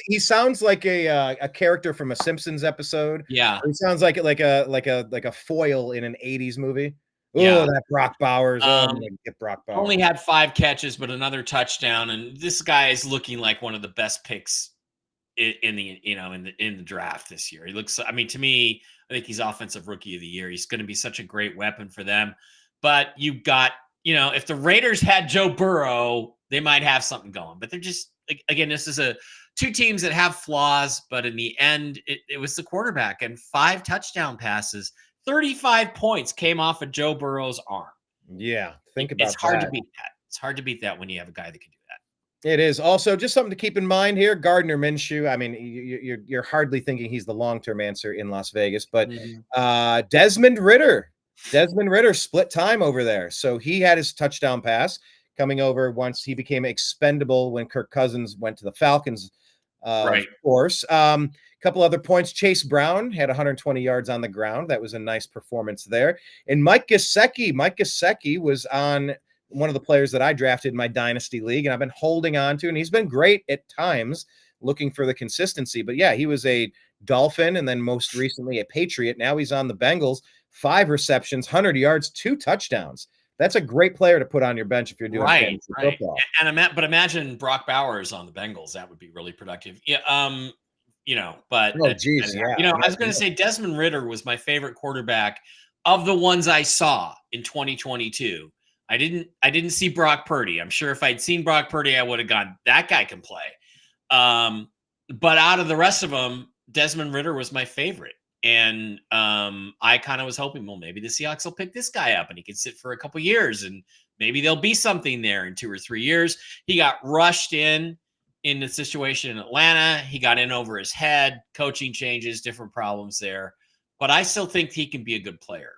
He sounds like a character from a Simpsons episode. Yeah, he sounds like a foil in an '80s movie. Yeah. Oh, that Brock Bowers. Get Brock Bowers. Only had 5 catches, but another touchdown, and this guy is looking like one of the best picks in the draft this year. He looks. I mean, to me, I think he's offensive rookie of the year. He's going to be such a great weapon for them. But you've got, if the Raiders had Joe Burrow, they might have something going. But they're just, again, this is 2 teams that have flaws. But in the end, it was the quarterback, and 5 touchdown passes. 35 points came off of Joe Burrow's arm. Yeah, think about that. It's hard to beat that. It's hard to beat that when you have a guy that can do that. It is. Also, just something to keep in mind here, Gardner Minshew. I mean, you're hardly thinking he's the long-term answer in Las Vegas, but Desmond Ridder split time over there. So he had his touchdown pass coming over once he became expendable when Kirk Cousins went to the Falcons. Right. Of course. Couple other points. Chase Brown had 120 yards on the ground. That was a nice performance there. And Mike Gesicki was on one of the players that I drafted in my dynasty league, and I've been holding on to, and he's been great at times, looking for the consistency. But yeah, he was a Dolphin and then most recently a Patriot. Now he's on the Bengals. 5 receptions, 100 yards, 2 touchdowns. That's a great player to put on your bench if you're doing right. football. But imagine Brock Bowers on the Bengals. That would be really productive. Yeah. But I was going to say Desmond Ridder was my favorite quarterback of the ones I saw in 2022. I didn't see Brock Purdy. I'm sure if I'd seen Brock Purdy, I would have gone, that guy can play. But out of the rest of them, Desmond Ridder was my favorite. And I kind of was hoping, well, maybe the Seahawks will pick this guy up and he can sit for a couple years and maybe there'll be something there in 2 or 3 years. He got rushed in the situation in Atlanta. He got in over his head, coaching changes, different problems there. But I still think he can be a good player.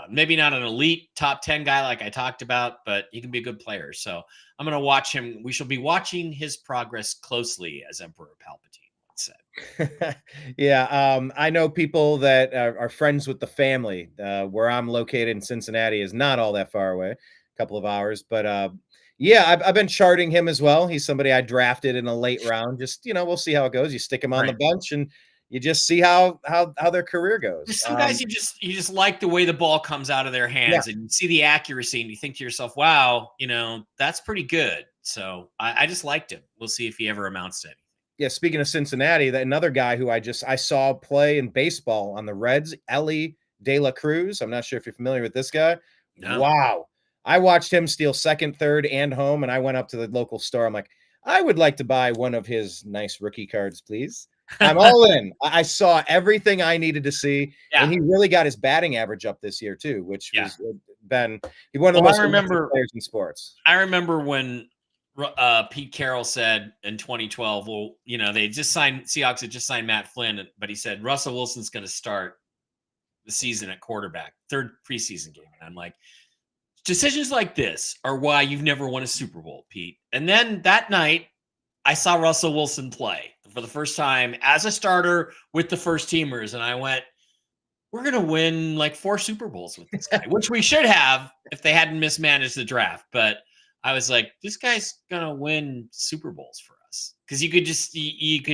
Maybe not an elite top 10 guy like I talked about, but he can be a good player. So I'm going to watch him. We shall be watching his progress closely, as Emperor Palpatine once said. Yeah, I know people that are friends with the family. Where I'm located in Cincinnati is not all that far away, a couple of hours. But yeah, I've been charting him as well. He's somebody I drafted in a late round. Just we'll see how it goes. You stick him on the Right. bench and you just see how their career goes. There's some guys you just like the way the ball comes out of their hands, and you see the accuracy, and you think to yourself, "Wow, that's pretty good." So I just liked him. We'll see if he ever amounts to anything. Yeah, speaking of Cincinnati, that another guy who I saw play in baseball on the Reds, Ellie De La Cruz. I'm not sure if you're familiar with this guy. No. Wow. I watched him steal second, third, and home, and I went up to the local store. I'm like, I would like to buy one of his nice rookie cards, please. I'm all in. I saw everything I needed to see, and he really got his batting average up this year too, which was been one of the most remember players in sports. I remember when Pete Carroll said in 2012, well, Seahawks had just signed Matt Flynn, but he said Russell Wilson's going to start the season at quarterback, third preseason game. And I'm like, decisions like this are why you've never won a Super Bowl, Pete. And then that night, I saw Russell Wilson play for the first time as a starter with the first teamers. And I went, we're going to win like 4 Super Bowls with this guy, which we should have if they hadn't mismanaged the draft. But I was like, this guy's going to win Super Bowls for us. Because you could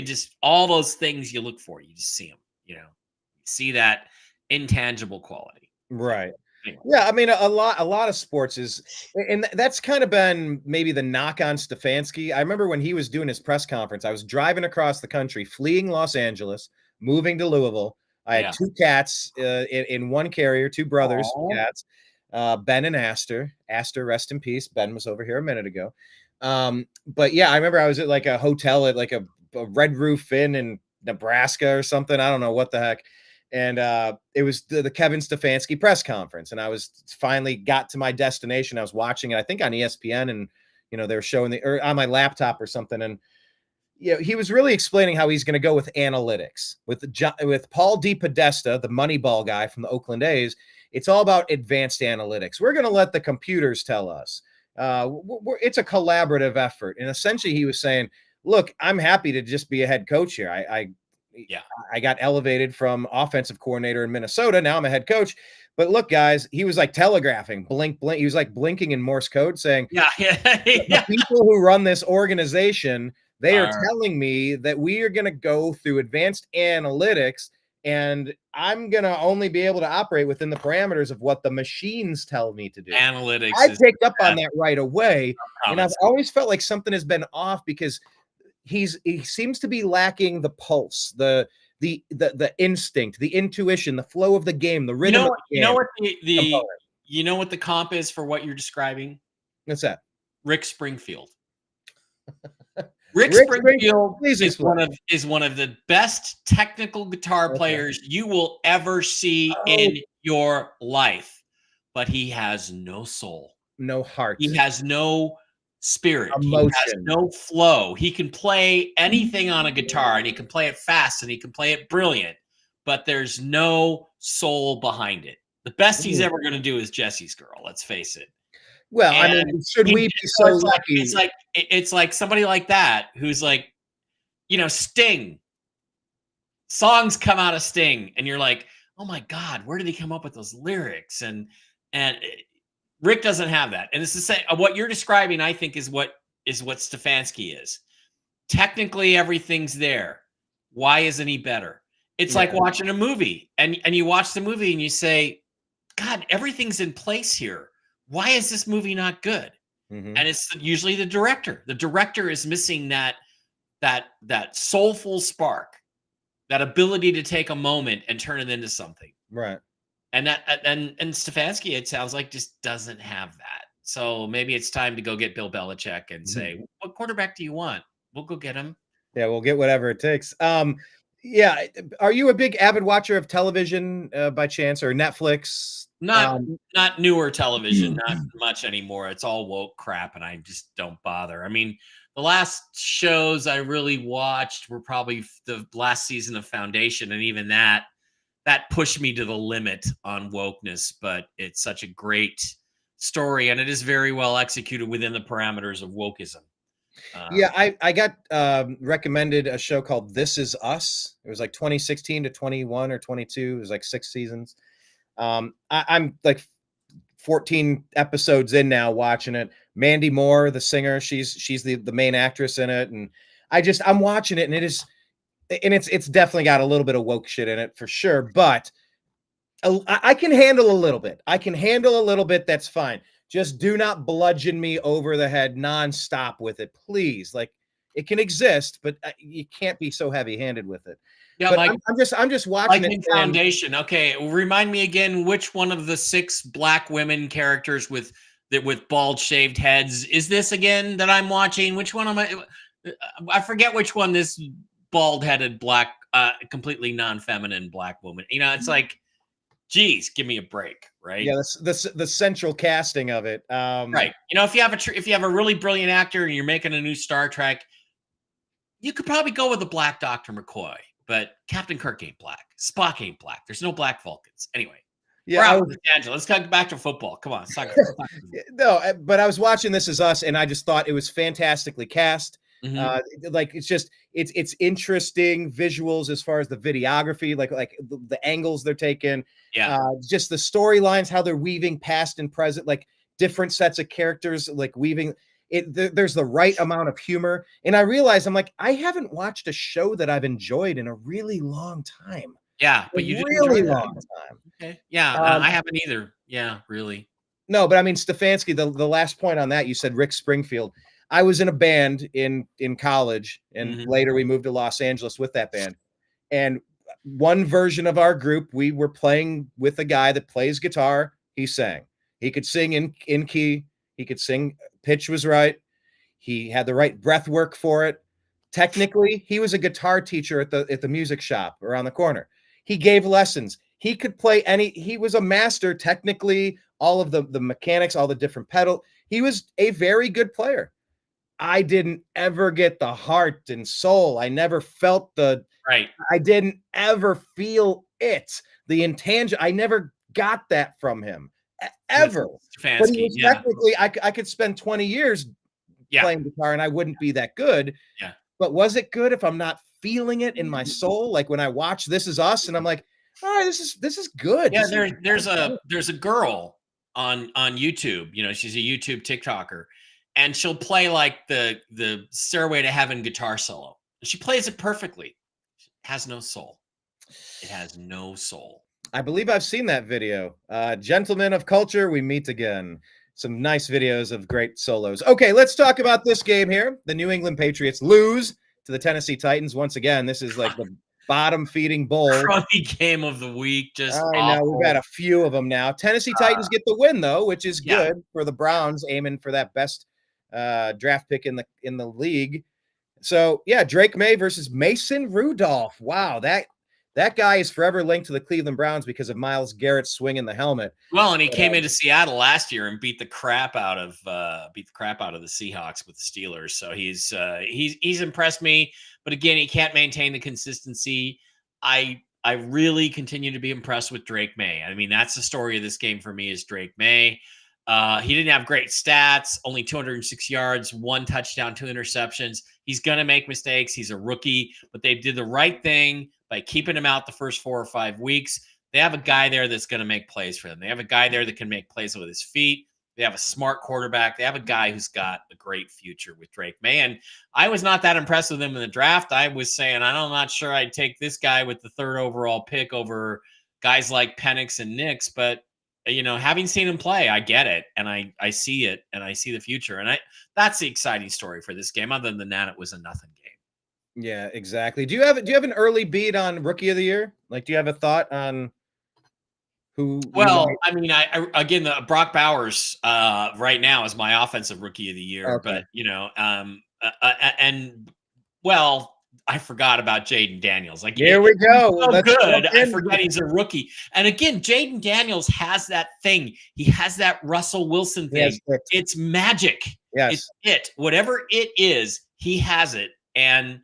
just, all those things you look for, you just see them, you see that intangible quality. Right. Anyway. Yeah, I mean, a lot of sports is, and that's kind of been maybe the knock on Stefanski. I remember when he was doing his press conference, I was driving across the country, fleeing Los Angeles, moving to Louisville. I had 2 cats in one carrier, 2 brothers, cats, Ben and Aster. Aster, rest in peace. Ben was over here a minute ago. But yeah, I remember I was at like a hotel at like a Red Roof Inn in Nebraska or something. I don't know what the heck. And it was the Kevin Stefanski press conference, and I was finally got to my destination. I was watching it, I think on ESPN, and they were showing or on my laptop or something. And he was really explaining how he's going to go with analytics with Paul DePodesta, the Moneyball guy from the Oakland A's. It's all about advanced analytics. We're going to let the computers tell us. It's a collaborative effort, and essentially he was saying, "Look, I'm happy to just be a head coach here. I got elevated from offensive coordinator in Minnesota. Now I'm a head coach. But look, guys," he was like telegraphing, blink, blink. He was like blinking in Morse code saying, the people who run this organization, they are telling me that we are going to go through advanced analytics, and I'm going to only be able to operate within the parameters of what the machines tell me to do. Analytics. I picked up on that right away. And I've always felt like something has been off because he seems to be lacking the pulse, the instinct, the intuition, the flow of the game, the rhythm of the game. You know what the comp is for what you're describing? What's that? Rick Springfield. Rick Springfield is one of the best technical guitar players you will ever see in your life, but he has no soul, no heart. He has no spirit, emotion. He has no flow. He can play anything on a guitar, and he can play it fast, and he can play it brilliant, but there's no soul behind it. The best he's ever going to do is Jesse's Girl. Let's face it. Well, I mean, should we be so lucky? It's like somebody like that who's like, Sting. Songs come out of Sting, and you're like, oh my God, where did he come up with those lyrics? And Rick doesn't have that. And it's the same. What you're describing, I think, is what Stefanski is. Technically, everything's there. Why isn't he better? It's like watching a movie, and you watch the movie and you say, God, everything's in place here. Why is this movie not good? And it's usually the director. The director is missing that soulful spark, that ability to take a moment and turn it into something. Right. And Stefanski, it sounds like, just doesn't have that. So maybe it's time to go get Bill Belichick and say, what quarterback do you want? We'll go get him. Yeah, we'll get whatever it takes. Yeah. Are you a big avid watcher of television by chance, or Netflix? Not not newer television, not much anymore. It's all woke crap, and I just don't bother. I mean, the last shows I really watched were probably the last season of Foundation, and even that pushed me to the limit on wokeness. But it's such a great story, and it is very well executed within the parameters of wokeism. Yeah, I got recommended a show called This Is Us. It was like 2016 to 21 or 22. It was like 6 seasons. I'm like 14 episodes in now watching it. Mandy Moore, the singer, she's the main actress in it, and I'm watching it, and it's definitely got a little bit of woke shit in it for sure, but I can handle a little bit. I can handle a little bit. That's fine. Just do not bludgeon me over the head nonstop with it, please. Like, it can exist, but you can't be so heavy-handed with it. Yeah, But like I'm just watching like it. in Foundation. Okay, remind me again which one of the 6 black women characters with bald shaved heads is this again that I'm watching? Which one am I forget which one this bald headed black, completely non-feminine black woman. It's like, geez, give me a break, right? Yeah, the central casting of it. Right. If you have a really brilliant actor and you're making a new Star Trek, you could probably go with the black Dr. McCoy, but Captain Kirk ain't black. Spock ain't black. There's no black Vulcans. Anyway, we're out of tangent. Let's go back to football. Come on. Let's talk No, but I was watching This Is Us, and I just thought it was fantastically cast. Like, it's interesting visuals as far as the videography, like the angles they're taking. Yeah. Just the storylines, how they're weaving past and present, like different sets of characters, like weaving it. There's the right amount of humor, and I realized, I'm like, I haven't watched a show that I've enjoyed in a really long time. Yeah, but you did really enjoy that. long time. Okay. Yeah, I haven't either. Yeah, really. No, but I mean, Stefanski, the last point on that, you said Rick Springfield. I was in a band in college, and later we moved to Los Angeles with that band. And one version of our group, we were playing with a guy that plays guitar. He sang. He could sing in key. He could sing. Pitch was right. He had the right breath work for it. Technically, he was a guitar teacher at the music shop around the corner. He gave lessons. He could play he was a master technically, all of the mechanics, all the different pedal. He was a very good player. I didn't ever get the heart and soul. I never felt right. I didn't ever feel it. The intangible. I never got that from him ever. But he was technically, I could spend 20 years playing guitar and I wouldn't be that good. Yeah. But was it good if I'm not feeling it in my soul? Like when I watch This Is Us and I'm like, all right, this is good. Yeah, there's a girl on YouTube. She's a YouTube TikToker, and she'll play like the Stairway to Heaven guitar solo. She plays it perfectly. It has no soul. It has no soul. I believe I've seen that video. Gentlemen of culture, we meet again. Some nice videos of great solos. Okay, let's talk about this game here. The New England Patriots lose to the Tennessee Titans once again. This is like the bottom feeding bowl. Crummy game of the week. Just I know we've got a few of them now. Tennessee Titans get the win though, which is good for the Browns, aiming for that best draft pick in the league. So yeah, Drake May versus Mason Rudolph. Wow, that guy is forever linked to the Cleveland Browns because of Myles Garrett swinging the helmet. Well, and he came into Seattle last year and beat the crap out of the Seahawks with the Steelers. So he's impressed me, but again, he can't maintain the consistency. I really continue to be impressed with Drake May. I mean, that's the story of this game for me is Drake May. He didn't have great stats, only 206 yards, 1 touchdown, 2 interceptions. He's going to make mistakes. He's a rookie, but they did the right thing by keeping him out the first 4 or 5 weeks. They have a guy there that's going to make plays for them. They have a guy there that can make plays with his feet. They have a smart quarterback. They have a guy who's got a great future with Drake May. And I was not that impressed with him in the draft. I was saying, I'm not sure I'd take this guy with the 3rd overall pick over guys like Penix and Nix, but having seen him play, I get it, and I see it, and I see the future, and that's the exciting story for this game. Other than that, it was a nothing game. Yeah, exactly. Do you have an early beat on Rookie of the Year? Like, do you have a thought on who? Well, I mean, I again, the Brock Bowers right now is my offensive Rookie of the Year, okay. But I forgot about Jaden Daniels. Like, here we go. So Let's good. I forget he's a rookie. And again, Jaden Daniels has that thing. He has that Russell Wilson thing. It's magic. Yes. It's whatever it is, he has it. And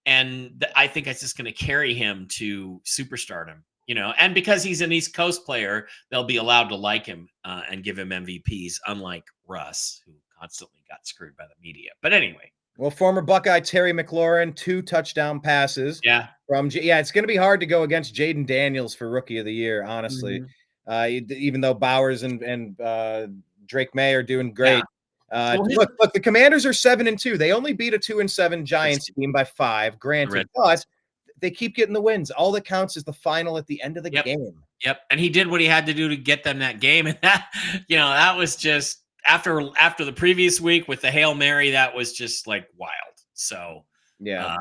I think it's just going to carry him to superstardom. And because he's an East Coast player, they'll be allowed to like him and give him MVPs, unlike Russ, who constantly got screwed by the media. But anyway. Well, former Buckeye Terry McLaurin, 2 touchdown passes. Yeah. It's going to be hard to go against Jaden Daniels for Rookie of the Year, honestly. Even though Bowers and Drake May are doing great. Yeah. Look, the Commanders are 7-2. They only beat a 2-7 Giants team by 5, granted, but they keep getting the wins. All that counts is the final at the end of the game. Yep. And he did what he had to do to get them that game. And that was just after the previous week with the Hail Mary, that was just like wild. So, yeah,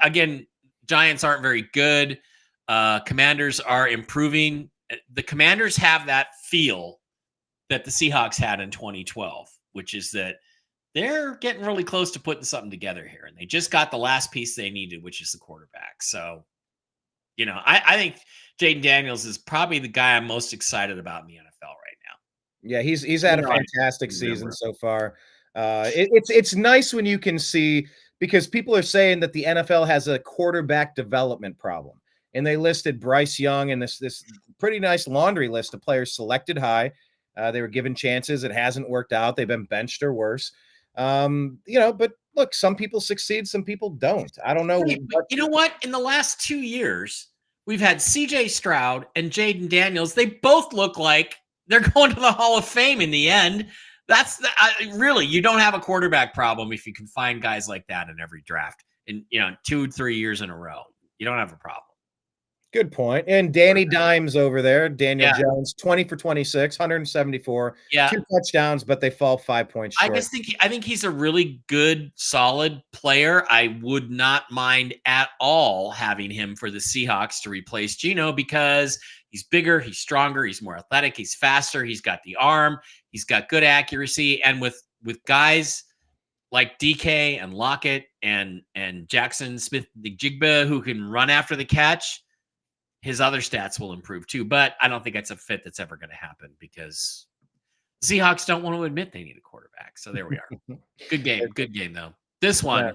again, Giants aren't very good. Commanders are improving. The Commanders have that feel that the Seahawks had in 2012, which is that they're getting really close to putting something together here. And they just got the last piece they needed, which is the quarterback. So, I think Jaden Daniels is probably the guy I'm most excited about in the NFL right now. Yeah, he's had a fantastic season so far. It's nice when you can see, because people are saying that the NFL has a quarterback development problem. And they listed Bryce Young in this pretty nice laundry list of players selected high. They were given chances. It hasn't worked out. They've been benched or worse. But look, some people succeed, some people don't. I don't know. But you know what? In the last 2 years, we've had CJ Stroud and Jaden Daniels. They both look like they're going to the Hall of Fame in the end. That's really, you don't have a quarterback problem if you can find guys like that in every draft in 2-3 years in a row. You don't have a problem. Good point. And Danny Dimes over there, Daniel Jones, 20 for 26, 174, 2 touchdowns, but they fall 5 points short. I think he's a really good, solid player. I would not mind at all having him for the Seahawks to replace Geno, because he's bigger, he's stronger, he's more athletic, he's faster, he's got the arm, he's got good accuracy, and with guys like DK and Lockett and Jackson Smith-Njigba who can run after the catch, his other stats will improve too. But I don't think that's a fit that's ever going to happen, because Seahawks don't want to admit they need a quarterback. So there we are. Good game though. This one. Yeah.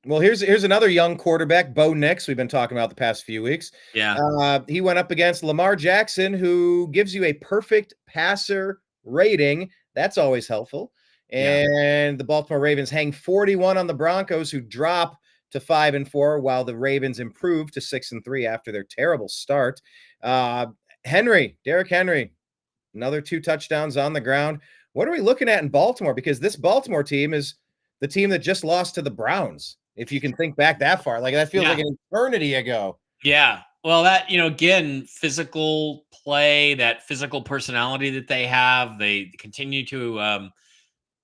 Well, here's another young quarterback, Bo Nix. We've been talking about the past few weeks. Yeah. He went up against Lamar Jackson, who gives you a perfect passer rating. That's always helpful. And the Baltimore Ravens hang 41 on the Broncos, who drop to 5-4, while the Ravens improve to 6-3 after their terrible start. Derrick Henry, another 2 touchdowns on the ground. What are we looking at in Baltimore? Because this Baltimore team is the team that just lost to the Browns. If you can think back that far, like that feels like an eternity ago. Yeah. Well, that, again, physical play, that physical personality that they have, they continue to,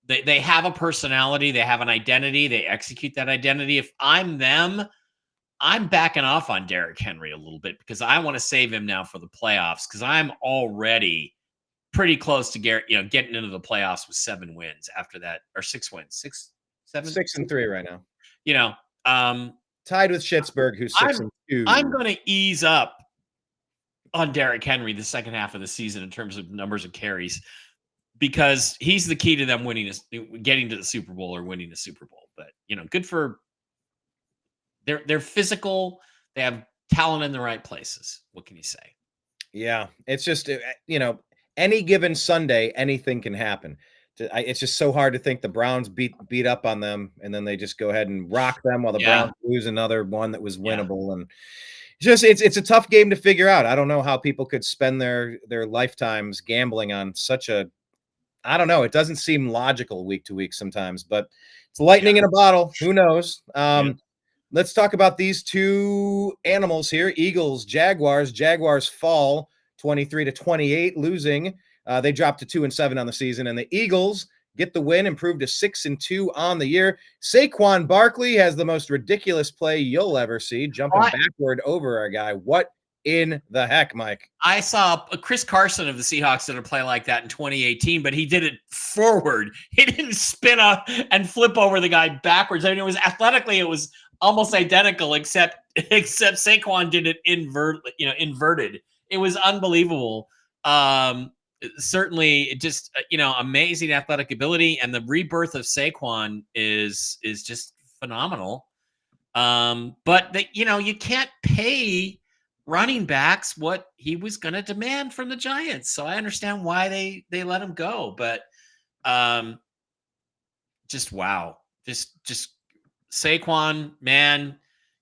They have a personality. They have an identity. They execute that identity. If I'm them, I'm backing off on Derrick Henry a little bit, because I want to save him now for the playoffs, because I'm already pretty close to getting into the playoffs with 7 wins after that, or 6 wins, 6-3 right now. Tied with Schittsburg, who's 6-2. I'm going to ease up on Derrick Henry the second half of the season in terms of numbers of carries, because he's the key to them getting to the Super Bowl or winning the Super Bowl. But, good for they're physical. They have talent in the right places. What can you say? Yeah, it's just, any given Sunday, anything can happen. It's just so hard to think the Browns beat up on them, and then they just go ahead and rock them while the Browns lose another one that was winnable. And it's a tough game to figure out. I don't know how people could spend their lifetimes gambling on such a, I don't know. It doesn't seem logical week to week sometimes, but it's lightning in a bottle. Who knows? Let's talk about these 2 animals here. Eagles, Jaguars. Jaguars fall 23-28, losing. They dropped to 2-7 on the season, and the Eagles get the win, improved to 6-2 on the year. Saquon Barkley has the most ridiculous play you'll ever see, jumping backward over a guy. What in the heck, Mike? I saw Chris Carson of the Seahawks did a play like that in 2018, but he did it forward. He didn't spin up and flip over the guy backwards. I mean, it was almost identical, except Saquon did it inverted. It was unbelievable. Certainly just amazing athletic ability, and the rebirth of Saquon is just phenomenal. But you can't pay running backs what he was going to demand from the Giants. So I understand why they let him go, but just wow. Just Saquon, man,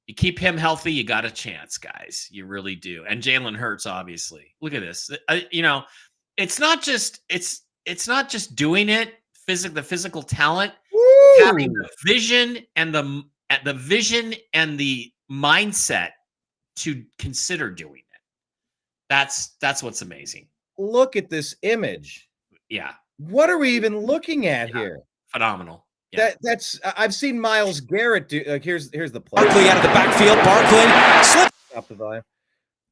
you keep him healthy, you got a chance, guys. You really do. And Jalen Hurts, obviously. Look at this. It's not just doing it, the physical talent, having the vision and the vision and the mindset to consider doing it. That's what's amazing. Look at this image. Yeah. What are we even looking at here? Phenomenal. Yeah. That's I've seen Myles Garrett do. Here's the play. Barkley out of the backfield. Barkley slips. Stop the volume.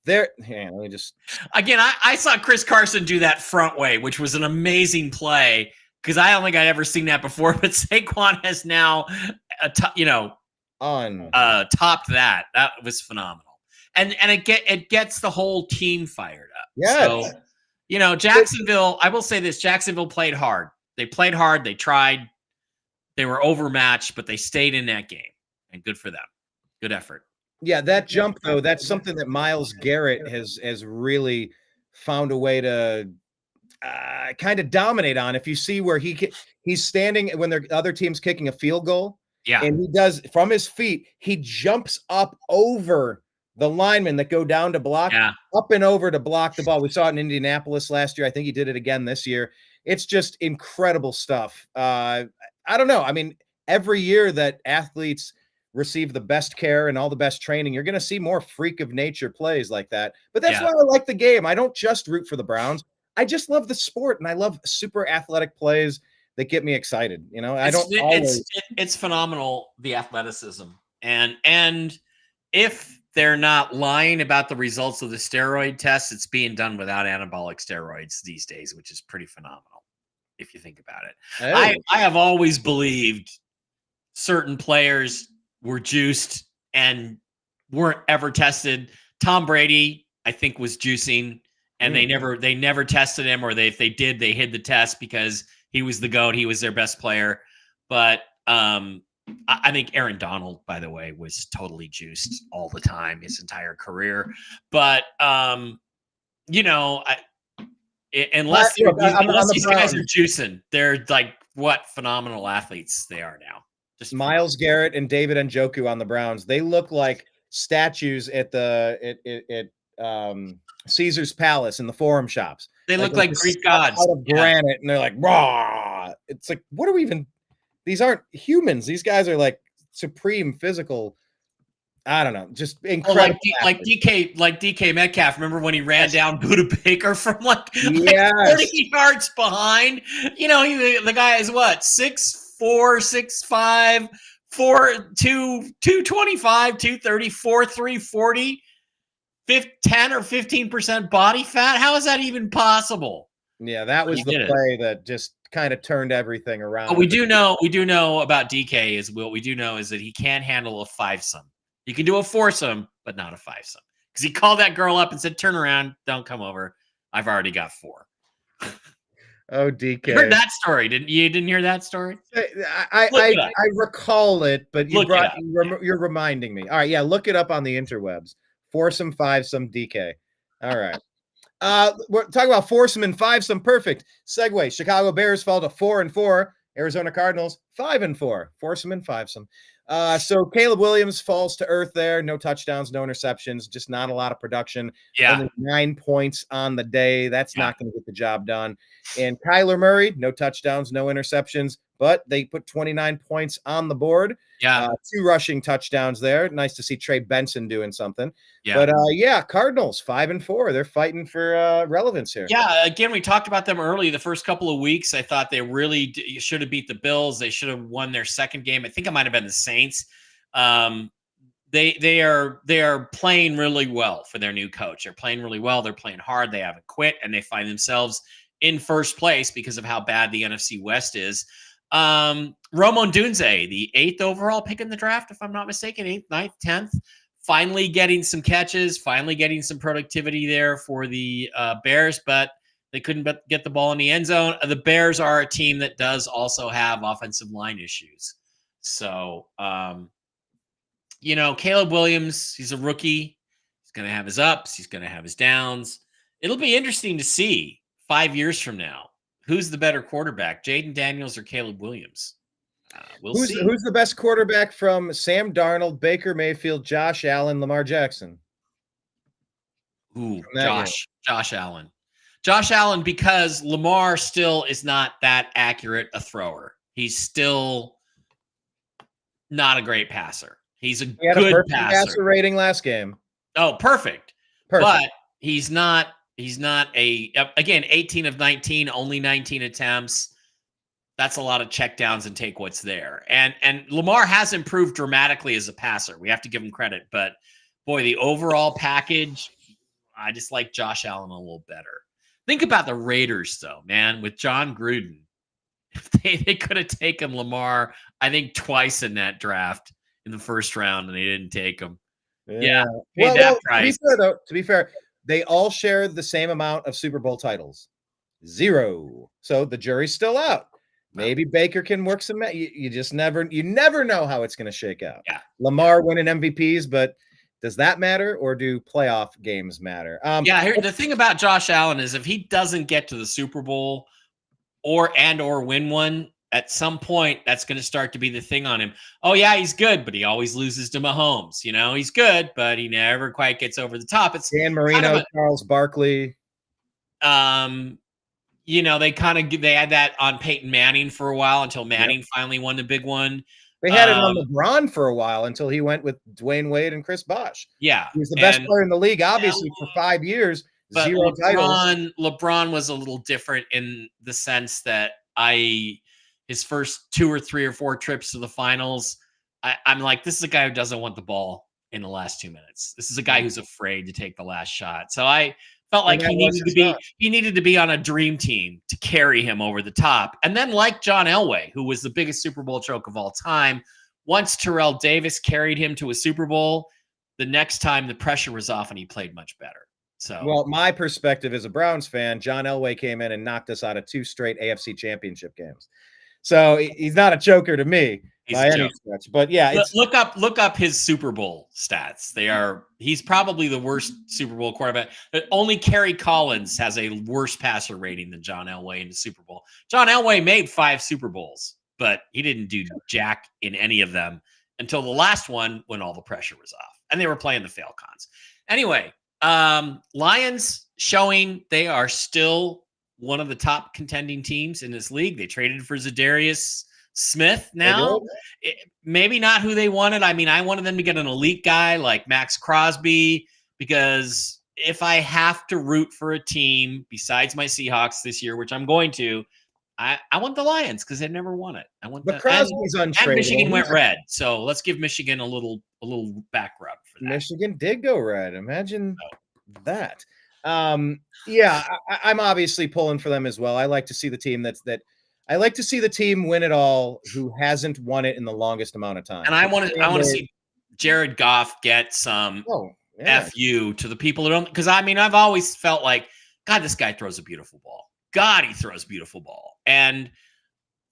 There. Hang on, let me just. Again, I saw Chris Carson do that front way, which was an amazing play because I don't think I'd ever seen that before. But Saquon has now, topped that. That was phenomenal. And it gets the whole team fired up. Yeah. So, Jacksonville, I will say this, Jacksonville played hard. They played hard. They tried. They were overmatched, but they stayed in that game. And good for them. Good effort. Yeah, that jump, though, that's something that Myles Garrett has really found a way to kind of dominate on. If you see where he's standing when the other team's kicking a field goal, and he does, from his feet, he jumps up over the linemen that go down to block, up and over to block the ball. We saw it in Indianapolis last year. I think he did it again this year. It's just incredible stuff. I don't know. I mean, every year that athletes receive the best care and all the best training, you're going to see more freak of nature plays like that. But that's why I like the game. I don't just root for the Browns. I just love the sport, and I love super athletic plays that get me excited. It's phenomenal, the athleticism. And if they're not lying about the results of the steroid tests, it's being done without anabolic steroids these days, which is pretty phenomenal if you think about it. I have always believed certain players were juiced and weren't ever tested. Tom Brady, I think, was juicing, and they never tested him, or if they did, they hid the test because he was the GOAT. He was their best player. But I think Aaron Donald, by the way, was totally juiced all the time his entire career. But unless these guys are juicing, they're like what phenomenal athletes they are now. Just Myles Garrett and David Njoku on the Browns. They look like statues at Caesar's Palace in the Forum shops. They look like Greek gods out of granite, and they're like raw. It's like, what are we even? These aren't humans. These guys are like supreme physical. I don't know, just incredible. Like DK Metcalf. Remember when he ran down Buda Baker from like 30 yards behind? The guy is what, 6'4", 6'5", 4'2", 225, 230, 4'3", 40, 10 or 15% body fat. How is that even possible? Yeah, that was the play that just kind of turned everything around. What we do know about DK is that he can't handle a fivesome. He can do a foursome, but not a fivesome. Because he called that girl up and said, "Turn around, don't come over. I've already got 4." Oh, DK. You heard that story, didn't you? Didn't hear that story? I recall it, but you're reminding me. All right, yeah, look it up on the interwebs. Foursome, fivesome, DK. All right. We're talking about foursome and fivesome. Perfect segue. Chicago Bears fall to 4-4. Arizona Cardinals 5-4. Foursome and fivesome. So Caleb Williams falls to earth there. No touchdowns, no interceptions, just not a lot of production. Yeah. Only 9 points on the day. That's not going to get the job done. And Kyler Murray, no touchdowns, no interceptions, but they put 29 points on the board. Yeah. 2 rushing touchdowns there. Nice to see Trey Benson doing something. Yeah. But Cardinals 5-4. They're fighting for relevance here. Yeah. Again, we talked about them early. The first couple of weeks, I thought they really should have beat the Bills. They should have won their second game. I think it might have been the Saints. They are playing really well for their new coach. They're playing really well. They're playing hard. They haven't quit, and they find themselves in first place because of how bad the NFC West is. Ramon Dunze, the 8th overall pick in the draft, if I'm not mistaken, 8th, 9th, 10th, finally getting some catches, finally getting some productivity there for the Bears, but they couldn't get the ball in the end zone. The Bears are a team that does also have offensive line issues. So, Caleb Williams, he's a rookie. He's going to have his ups. He's going to have his downs. It'll be interesting to see 5 years from now who's the better quarterback, Jaden Daniels or Caleb Williams. We'll see. Who's the best quarterback from Sam Darnold, Baker Mayfield, Josh Allen, Lamar Jackson? Ooh, Josh Allen. Josh Allen, because Lamar still is not that accurate a thrower. He's still not a great passer. He's a good passer rating last game. Oh, perfect. But he's not again, 18 of 19, only 19 attempts. That's a lot of checkdowns and take what's there. And Lamar has improved dramatically as a passer. We have to give him credit. But, boy, the overall package, I just like Josh Allen a little better. Think about the Raiders, though, man, with John Gruden. They could have taken Lamar, I think, twice in that draft in the first round, and they didn't take him. Yeah. Price. To be fair, they all share the same amount of Super Bowl titles. 0. So the jury's still out. Maybe Baker can work some. You just never know how it's going to shake out. Yeah. Lamar winning MVPs, but does that matter, or do playoff games matter? The thing about Josh Allen is if he doesn't get to the Super Bowl or win one, at some point that's going to start to be the thing on him. Oh yeah, he's good, but he always loses to Mahomes. He's good, but he never quite gets over the top. It's Dan Marino, Charles Barkley. They had that on Peyton Manning for a while until Manning finally won the big one. They had it on LeBron for a while until he went with Dwayne Wade and Chris Bosh. Yeah. He was the best player in the league, obviously, for 5 years. But 0 titles. LeBron was a little different in the sense that his first 2 or 3 or 4 trips to the finals, I'm like, this is a guy who doesn't want the ball in the last 2 minutes. This is a guy who's afraid to take the last shot. So I felt like he needed to be on a dream team to carry him over the top. And then like John Elway, who was the biggest Super Bowl choke of all time, once Terrell Davis carried him to a Super Bowl, the next time the pressure was off and he played much better. So, well, my perspective as a Browns fan, John Elway came in and knocked us out of 2 straight AFC championship games. So he's not a choker to me by any stretch. But yeah, look up his Super Bowl stats. He's probably the worst Super Bowl quarterback. Only Kerry Collins has a worse passer rating than John Elway in the Super Bowl. John Elway made 5 Super Bowls, but he didn't do jack in any of them until the last one when all the pressure was off. And they were playing the Falcons. Anyway, Lions showing they are still one of the top contending teams in this league. They traded for Zadarius Smith now. Maybe not who they wanted. I mean, I wanted them to get an elite guy like Max Crosby, because if I have to root for a team besides my Seahawks this year, which I'm going to, I want the Lions because they've never won it. But Crosby's untradeable. And Michigan went red. So let's give Michigan a little back rub for that. Michigan did go red. Imagine that. I'm obviously pulling for them as well. I like to see the team I like to see the team win it all who hasn't won it in the longest amount of time. And I want to see Jared Goff get some FU to the people who don't, because I mean, I've always felt like, God, this guy throws a beautiful ball. God, he throws beautiful ball. And,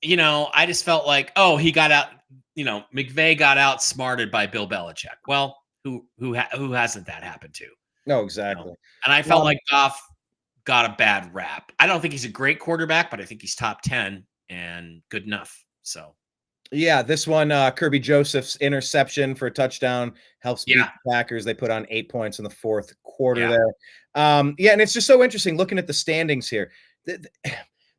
I just felt like, he got out, McVay got outsmarted by Bill Belichick. Well, who hasn't that happened to? No, exactly. And I felt like Goff got a bad rap. I don't think he's a great quarterback, but I think he's top 10 and good enough. So, yeah, this one, Kirby Joseph's interception for a touchdown helps beat the Packers. They put on 8 points in the fourth quarter there. And it's just so interesting looking at the standings here.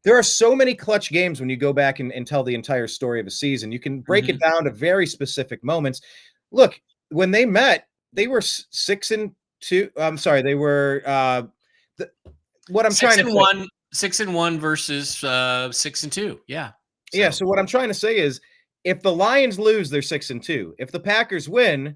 There are so many clutch games when you go back and tell the entire story of a season. You can break it down to very specific moments. Look, when they met, they were 6-2. I'm sorry, they were what I'm trying to say. 6-1 versus 6-2. Yeah. So what I'm trying to say is, if the Lions lose, they're 6-2. If the Packers win,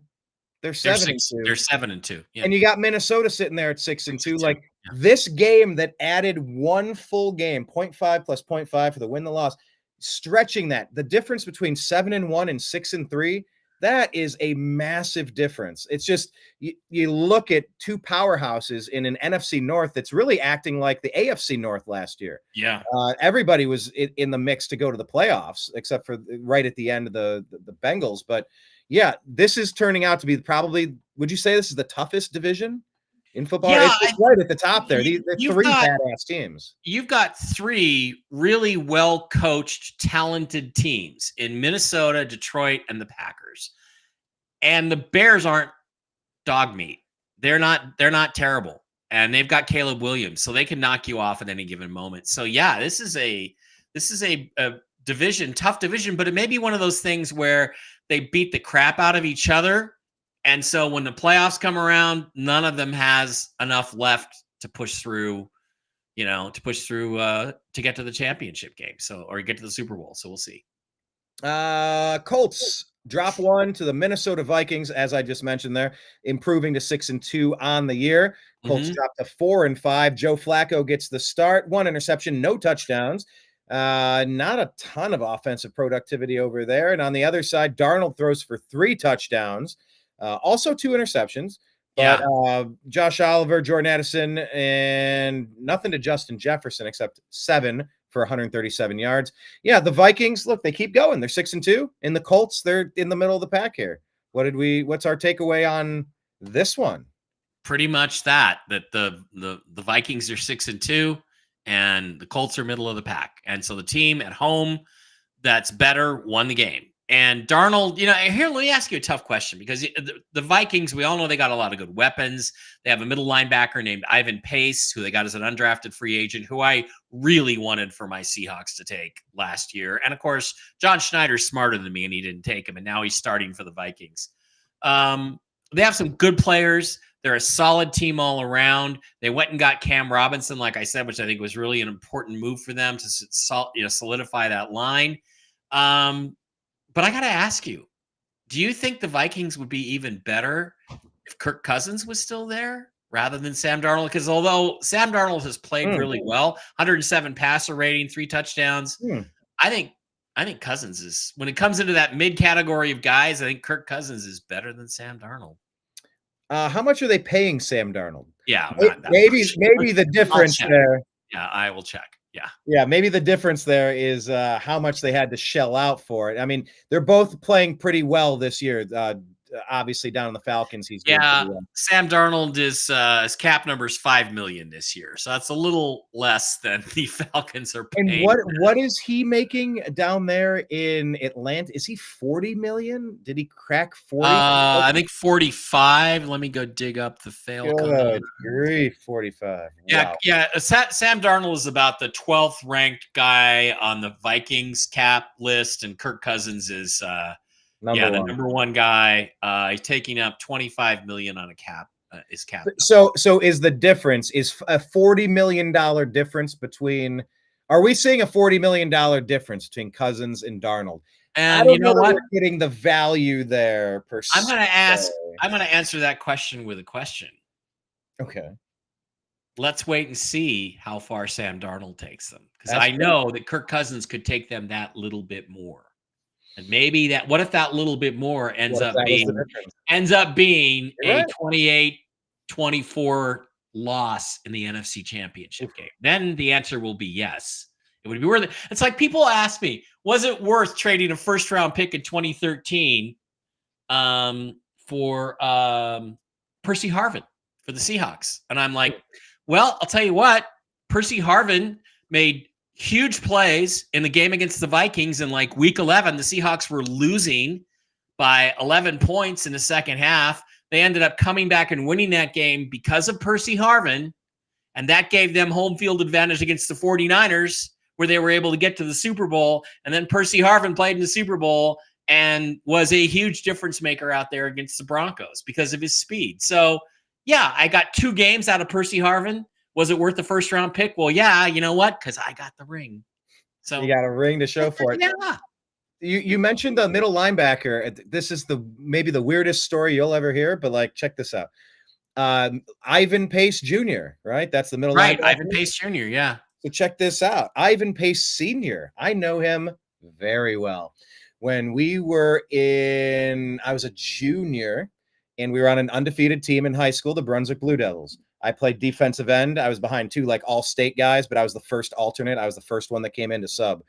they're 7-2. They're 7-2. Yeah. And you got Minnesota sitting there at 6-2. Like this game that added one full game, 0.5 plus 0.5 for the win, the loss, stretching that, the difference between 7-1 and 6-3, that is a massive difference. It's just you look at two powerhouses in an NFC North that's really acting like the AFC North last year. Yeah. Everybody was in the mix to go to the playoffs, except for right at the end of the Bengals. But yeah, this is turning out to be probably, would you say this is the toughest division in football? Yeah, It's right at the top there. The you've three got- badass teams. You've got three really well-coached, talented teams in Minnesota, Detroit, and the Packers. And the Bears aren't dog meat. They're not terrible. And they've got Caleb Williams, so they can knock you off at any given moment. So yeah, this is a division, tough division, but it may be one of those things where they beat the crap out of each other. And so when the playoffs come around, none of them has enough left to push through, to get to the championship game. So, or get to the Super Bowl. So we'll see. Colts drop one to the Minnesota Vikings, as I just mentioned there, improving to 6-2 on the year. Colts drop to 4-5. Joe Flacco gets the start, 1 interception, no touchdowns. Not a ton of offensive productivity over there. And on the other side, Darnold throws for 3 touchdowns, also 2 interceptions. But Josh Oliver, Jordan Addison, and nothing to Justin Jefferson except 7 for 137 yards. Yeah, the Vikings, look, they keep going. They're 6-2. And the Colts, they're in the middle of the pack here. What's our takeaway on this one? Pretty much that the Vikings are 6-2 and the Colts are middle of the pack. And so the team at home that's better won the game. And Darnold, here, let me ask you a tough question, because the Vikings, we all know they got a lot of good weapons. They have a middle linebacker named Ivan Pace, who they got as an undrafted free agent, who I really wanted for my Seahawks to take last year. And of course, John Schneider's smarter than me and he didn't take him. And now he's starting for the Vikings. They have some good players. They're a solid team all around. They went and got Cam Robinson, like I said, which I think was really an important move for them to solidify that line. But I got to ask you, do you think the Vikings would be even better if Kirk Cousins was still there rather than Sam Darnold? Because although Sam Darnold has played really well, 107 passer rating, 3 touchdowns, I think Cousins is, when it comes into that mid category of guys, I think Kirk Cousins is better than Sam Darnold. How much are they paying Sam Darnold? Yeah, maybe the difference there. Yeah, I will check. Yeah, maybe the difference there is how much they had to shell out for it. I mean, they're both playing pretty well this year. Obviously, down in the Falcons, he's doing pretty well. Sam Darnold is his cap number is $5 million this year, so that's a little less than the Falcons are paying. And what is he making down there in Atlanta? Is he $40 million? Did he crack 40? I think 45. Let me go dig up the fail. Great, 45. Yeah, wow. Sam Darnold is about the 12th ranked guy on the Vikings cap list, and Kirk Cousins is the number 1 guy. He's taking up $25 million on a cap. Is cap. So is the difference is a $40 million difference between? Are we seeing a $40 million difference between Cousins and Darnold? And you know what? We're getting the value there. I'm going to answer that question with a question. Okay. Let's wait and see how far Sam Darnold takes them, because I know that Kirk Cousins could take them that little bit more. And maybe what if that little bit more ends up being a 28-24 loss in the NFC Championship game? Then the answer will be yes. It would be worth it. It's like people ask me, was it worth trading a first-round pick in 2013 for Percy Harvin for the Seahawks? And I'm like, well, I'll tell you what, Percy Harvin made huge plays in the game against the Vikings in like week 11. The Seahawks were losing by 11 points in the second half. They ended up coming back and winning that game because of Percy Harvin, and that gave them home field advantage against the 49ers, where they were able to get to the Super Bowl. And then Percy Harvin played in the Super Bowl and was a huge difference maker out there against the Broncos because of his speed. So, yeah, I got 2 games out of Percy Harvin. Was it worth the first-round pick? Well, yeah, you know what? Because I got the ring. So you got a ring to show for it. Yeah. You mentioned the middle linebacker. This is maybe the weirdest story you'll ever hear, but check this out. Ivan Pace Jr., right? That's the middle linebacker. Ivan Pace Jr., yeah. So check this out. Ivan Pace Sr., I know him Very well. When we were I was a junior, and we were on an undefeated team in high school, the Brunswick Blue Devils. I played defensive end. I was behind two like all-state guys, but I was the first alternate. I was the first one that came in to sub.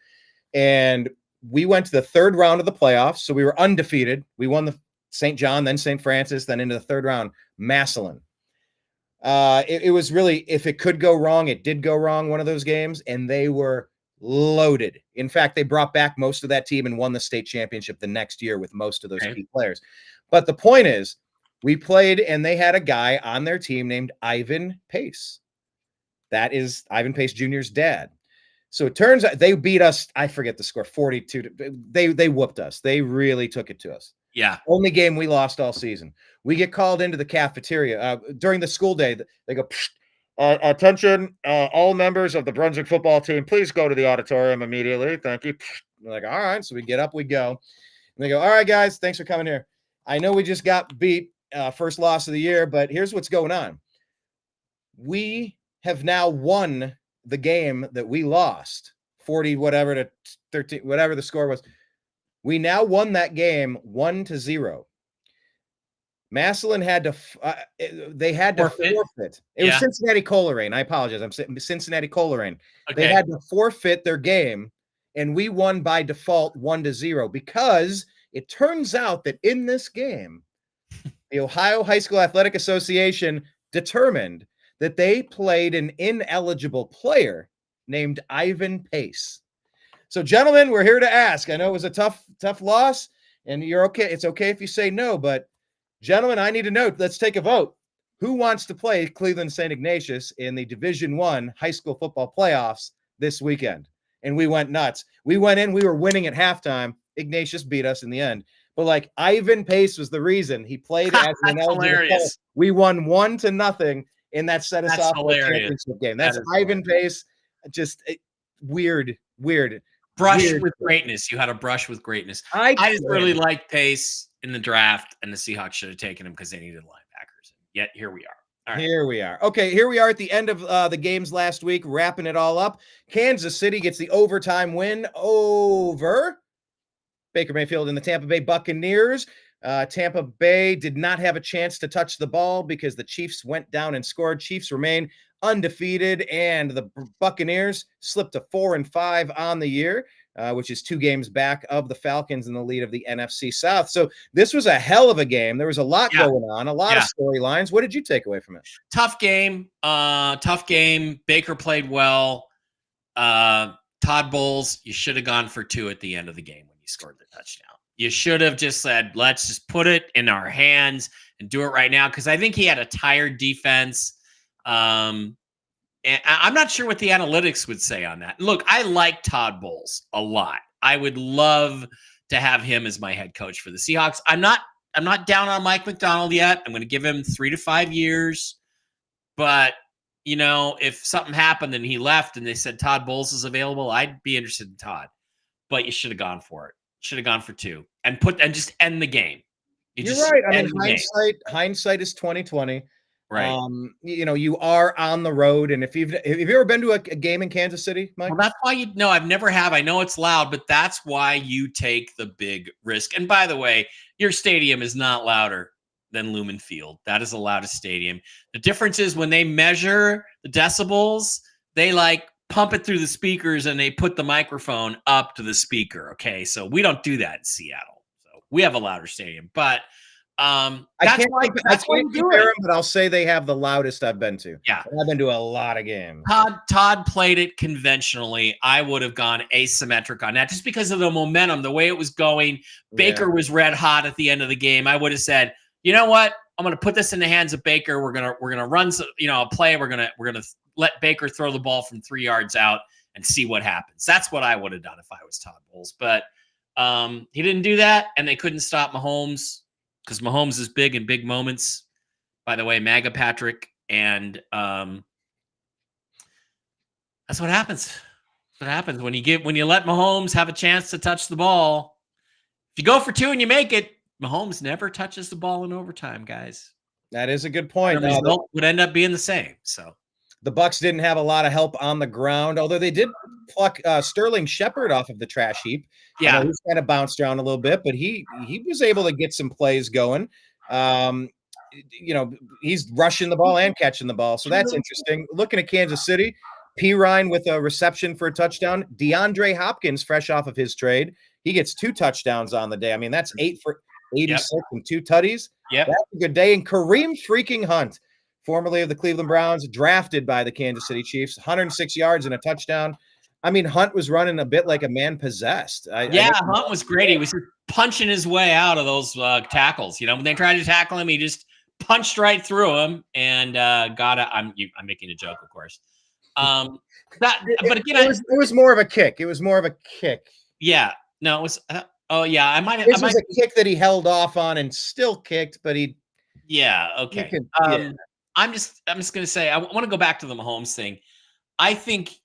And we went to the third round of the playoffs, so we were undefeated. We won the St. John, then St. Francis, then into the third round, Massillon. It was really, if it could go wrong, it did go wrong one of those games, and they were loaded. In fact, they brought back most of that team and won the state championship the next year with most of those key players. But the point is, we played, and they had a guy on their team named Ivan Pace. That is Ivan Pace Jr.'s dad. So it turns out they beat us. I forget the score, 42. They whooped us. They really took it to us. Yeah. Only game we lost all season. We get called into the cafeteria during the school day. They go, attention, all members of the Brunswick football team, please go to the auditorium immediately. Thank you. We're like, all right. So we get up, we go. And they go, all right, guys, thanks for coming here. I know we just got beat, first loss of the year, but here's what's going on. We have now won the game that we lost, 40 whatever to 13, whatever the score was. We now won that game 1-0. Massillon had to they had to forfeit. It was Cincinnati Coleraine. I apologize. I'm saying Cincinnati Coleraine. Okay. They had to forfeit their game, and we won by default 1-0 because it turns out that in this game, the Ohio High School Athletic Association determined that they played an ineligible player named Ivan Pace. So, gentlemen, we're here to ask. I know it was a tough loss, and you're okay. It's okay if you say no, but gentlemen, I need to know. Let's take a vote. Who wants to play Cleveland St. Ignatius in the Division I high school football playoffs this weekend? And we went nuts. We went in. We were winning at halftime. Ignatius beat us in the end. But like Ivan Pace was the reason he played as an eligible player. We won 1-0. And that set us off for a championship game. That's Ivan Pace. Just weird. Brush with greatness. You had a brush with greatness. I just really liked Pace in the draft, and the Seahawks should have taken him because they needed linebackers. Yet here we are. All right. Here we are. Okay, here we are at the end of the games last week, wrapping it all up. Kansas City gets the overtime win over Baker Mayfield and the Tampa Bay Buccaneers. Tampa Bay did not have a chance to touch the ball because the Chiefs went down and scored. Chiefs remain undefeated, and the Buccaneers slipped to 4-5 on the year, which is 2 games back of the Falcons in the lead of the NFC South. So this was a hell of a game. There was a lot going on, a lot of storylines. What did you take away from it? Tough game. Baker played well. Todd Bowles, you should have gone for 2 at the end of the game when you scored the touchdown. You should have just said, let's just put it in our hands and do it right now. Because I think he had a tired defense. And I'm not sure what the analytics would say on that. Look, I like Todd Bowles a lot. I would love to have him as my head coach for the Seahawks. I'm not down on Mike McDonald yet. I'm going to give him 3 to 5 years. But, you know, if something happened and he left and they said Todd Bowles is available, I'd be interested in Todd. But you should have gone for it. Should have gone for 2 and just end the game. You're right. I mean, hindsight is 20/20. Right. You know, you are on the road, and have you ever been to a game in Kansas City, Mike? Well, that's why I've never have. I know it's loud, but that's why you take the big risk. And by the way, your stadium is not louder than Lumen Field. That is the loudest stadium. The difference is when they measure the decibels, they like pump it through the speakers and they put the microphone up to the speaker. Okay. So we don't do that in Seattle. So we have a louder stadium, but I can't compare them, but I'll say they have the loudest I've been to. Yeah. I've been to a lot of games. Todd played it conventionally. I would have gone asymmetric on that just because of the momentum, the way it was going. Baker was red hot at the end of the game. I would have said, you know what? I'm going to put this in the hands of Baker. We're going to run, a play. We're going to let Baker throw the ball from 3 yards out and see what happens. That's what I would have done if I was Todd Bowles. But he didn't do that, and they couldn't stop Mahomes because Mahomes is big in big moments. By the way, MAGA Patrick, and that's what happens. That's what happens when you let Mahomes have a chance to touch the ball. If you go for 2 and you make it, Mahomes never touches the ball in overtime, guys. That is a good point. The result would end up being the same. So the Bucs didn't have a lot of help on the ground, although they did pluck Sterling Shepard off of the trash heap. I know he's kind of bounced around a little bit, but he was able to get some plays going. He's rushing the ball and catching the ball, so that's interesting. Looking at Kansas City, P. Ryan with a reception for a touchdown. DeAndre Hopkins, fresh off of his trade, he gets 2 touchdowns on the day. I mean, that's 8 for 86 and 2 tutties. Yep. That's a good day. And Kareem freaking Hunt, formerly of the Cleveland Browns, drafted by the Kansas City Chiefs, 106 yards and a touchdown. I mean, Hunt was running a bit like a man possessed. Hunt was great. He was punching his way out of those tackles. When they tried to tackle him, he just punched right through him and got it. I'm making a joke, of course. But again, it was more of a kick. It was more of a kick. Yeah. No, it was. I might. This was a kick that he held off on and still kicked, but he. Yeah. Okay. I'm just gonna say I want to go back to the Mahomes thing. I think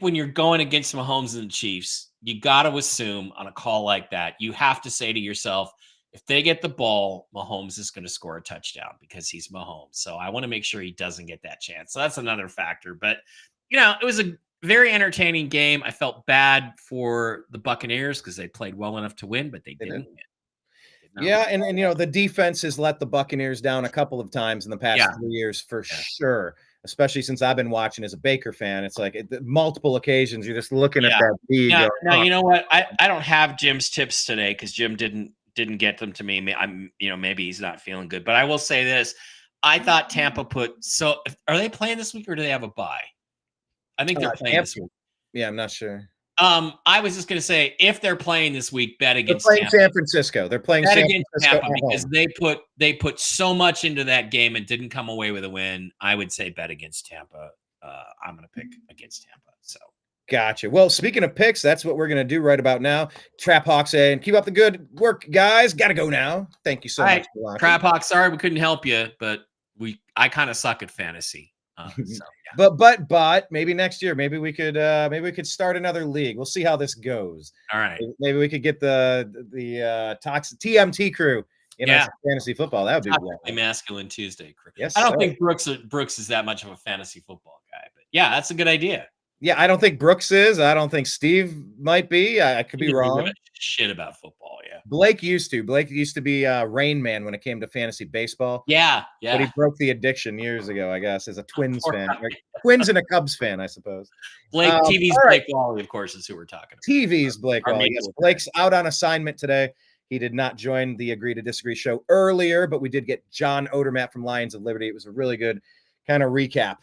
when you're going against Mahomes and the Chiefs, you got to assume on a call like that, you have to say to yourself, if they get the ball, Mahomes is going to score a touchdown because he's Mahomes. So I want to make sure he doesn't get that chance. So that's another factor. But, it was a very entertaining game. I felt bad for the Buccaneers because they played well enough to win, but they didn't win. Yeah, and the defense has let the Buccaneers down a couple of times in the past 3 years for sure. Especially since I've been watching as a Baker fan. It's like multiple occasions you're just looking at that league. Now, you know what? I don't have Jim's tips today because Jim didn't get them to me. I'm maybe he's not feeling good. But I will say this. I thought Tampa are they playing this week or do they have a bye? I think they're playing this week. Yeah, I'm not sure. I was just going to say, if they're playing this week, bet against Tampa. San Francisco. They're playing San Francisco Tampa because they put so much into that game and didn't come away with a win. I would say bet against Tampa. I'm going to pick against Tampa. So gotcha. Well, speaking of picks, that's what we're going to do right about now. Trap Hawk saying, keep up the good work, guys. Got to go now. Thank you so much for watching. Trap Hawk, sorry we couldn't help you, but I kind of suck at fantasy. But maybe next year, maybe we could start another league. We'll see how this goes. All right. Maybe we could get the toxic TMT crew in fantasy football. That would be Toxically Masculine Tuesday crew. Yes, I don't think Brooks is that much of a fantasy football guy, but yeah, that's a good idea. Yeah, I don't think Brooks is. I don't think Steve might be. I could be wrong. Shit about football, yeah. Blake used to be Rain Man when it came to fantasy baseball. Yeah. But he broke the addiction years ago, I guess, as a Twins fan. Twins and a Cubs fan, I suppose. TV's Blake Wally, of course, is who we're talking about. TV's Blake Wally. Yes, Blake's out on assignment today. He did not join the Agree to Disagree show earlier, but we did get John Odermatt from Lions of Liberty. It was a really good kind of recap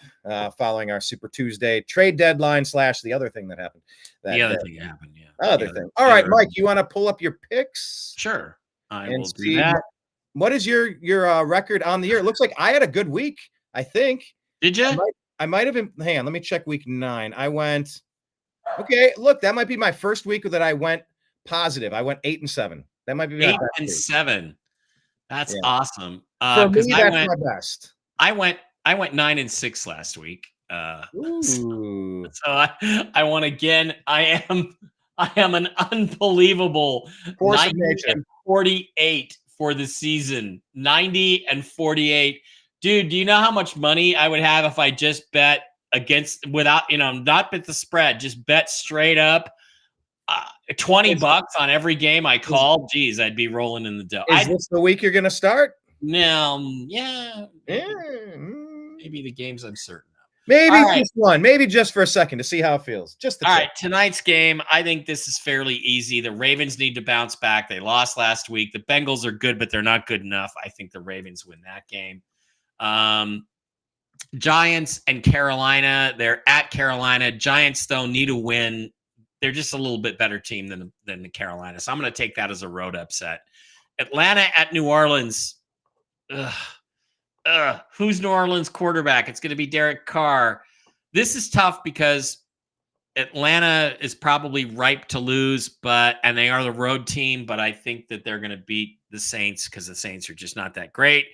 following our Super Tuesday trade deadline / the other thing that happened. Other thing happened, yeah. Other thing. All right, Mike, you want to pull up your picks? Sure. I will do that. What is your record on the year? It looks like I had a good week, I think. Did you? I might have been. Hang on, let me check week 9. I went. Okay, look, that might be my first week that I went positive. I went 8-7. That might be 8-7. That's awesome. For me, that's my best. I went 9-6 last week. So I won again. I am an unbelievable 90-48 for the season. 90-48. Dude, do you know how much money I would have if I just bet without not bet the spread, just bet straight up $20 on every game I called? Geez, I'd be rolling in the dough. Is this the week you're going to start? No, yeah. Maybe the games I'm certain of. Maybe just one. Maybe just for a second to see how it feels. All right, tonight's game, I think this is fairly easy. The Ravens need to bounce back. They lost last week. The Bengals are good, but they're not good enough. I think the Ravens win that game. Giants and Carolina. They're at Carolina. Giants, though, need a win. They're just a little bit better team than the Carolina. So I'm going to take that as a road upset. Atlanta at New Orleans. Who's New Orleans quarterback? It's going to be Derek Carr. This is tough because Atlanta is probably ripe to lose, and they are the road team, but I think that they're going to beat the Saints because the Saints are just not that great.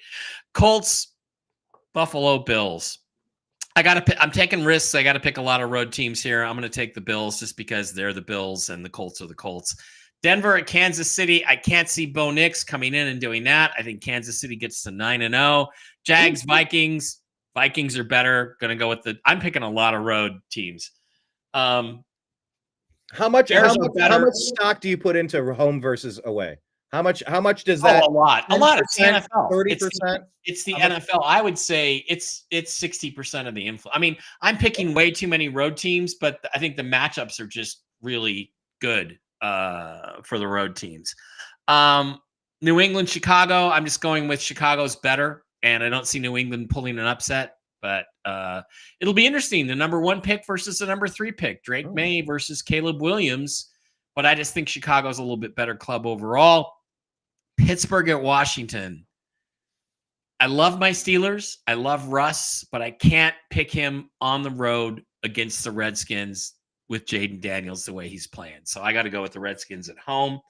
Colts, Buffalo Bills. I'm taking risks. I got to pick a lot of road teams here. I'm going to take the Bills just because they're the Bills and the Colts are the Colts. Denver at Kansas City. I can't see Bo Nix coming in and doing that. I think Kansas City gets to 9-0. Jags, Vikings. Vikings are better. Going to go with I'm picking a lot of road teams. How much Bears are better. stock do you put into home versus away? How much does that? A lot. It's the 10%, NFL. 30%? It's the How much? NFL. I would say it's 60% of the influence. I mean, I'm picking way too many road teams, but I think the matchups are just really good for the road teams. New England, Chicago. I'm just going with Chicago's better, and I don't see New England pulling an upset. But it'll be interesting. The number 1 pick versus the number 3 pick. Drake May versus Caleb Williams. But I just think Chicago's a little bit better club overall. Pittsburgh at Washington. I love my Steelers. I love Russ, but I can't pick him on the road against the Redskins with Jaden Daniels the way he's playing. So I got to go with the Redskins at home.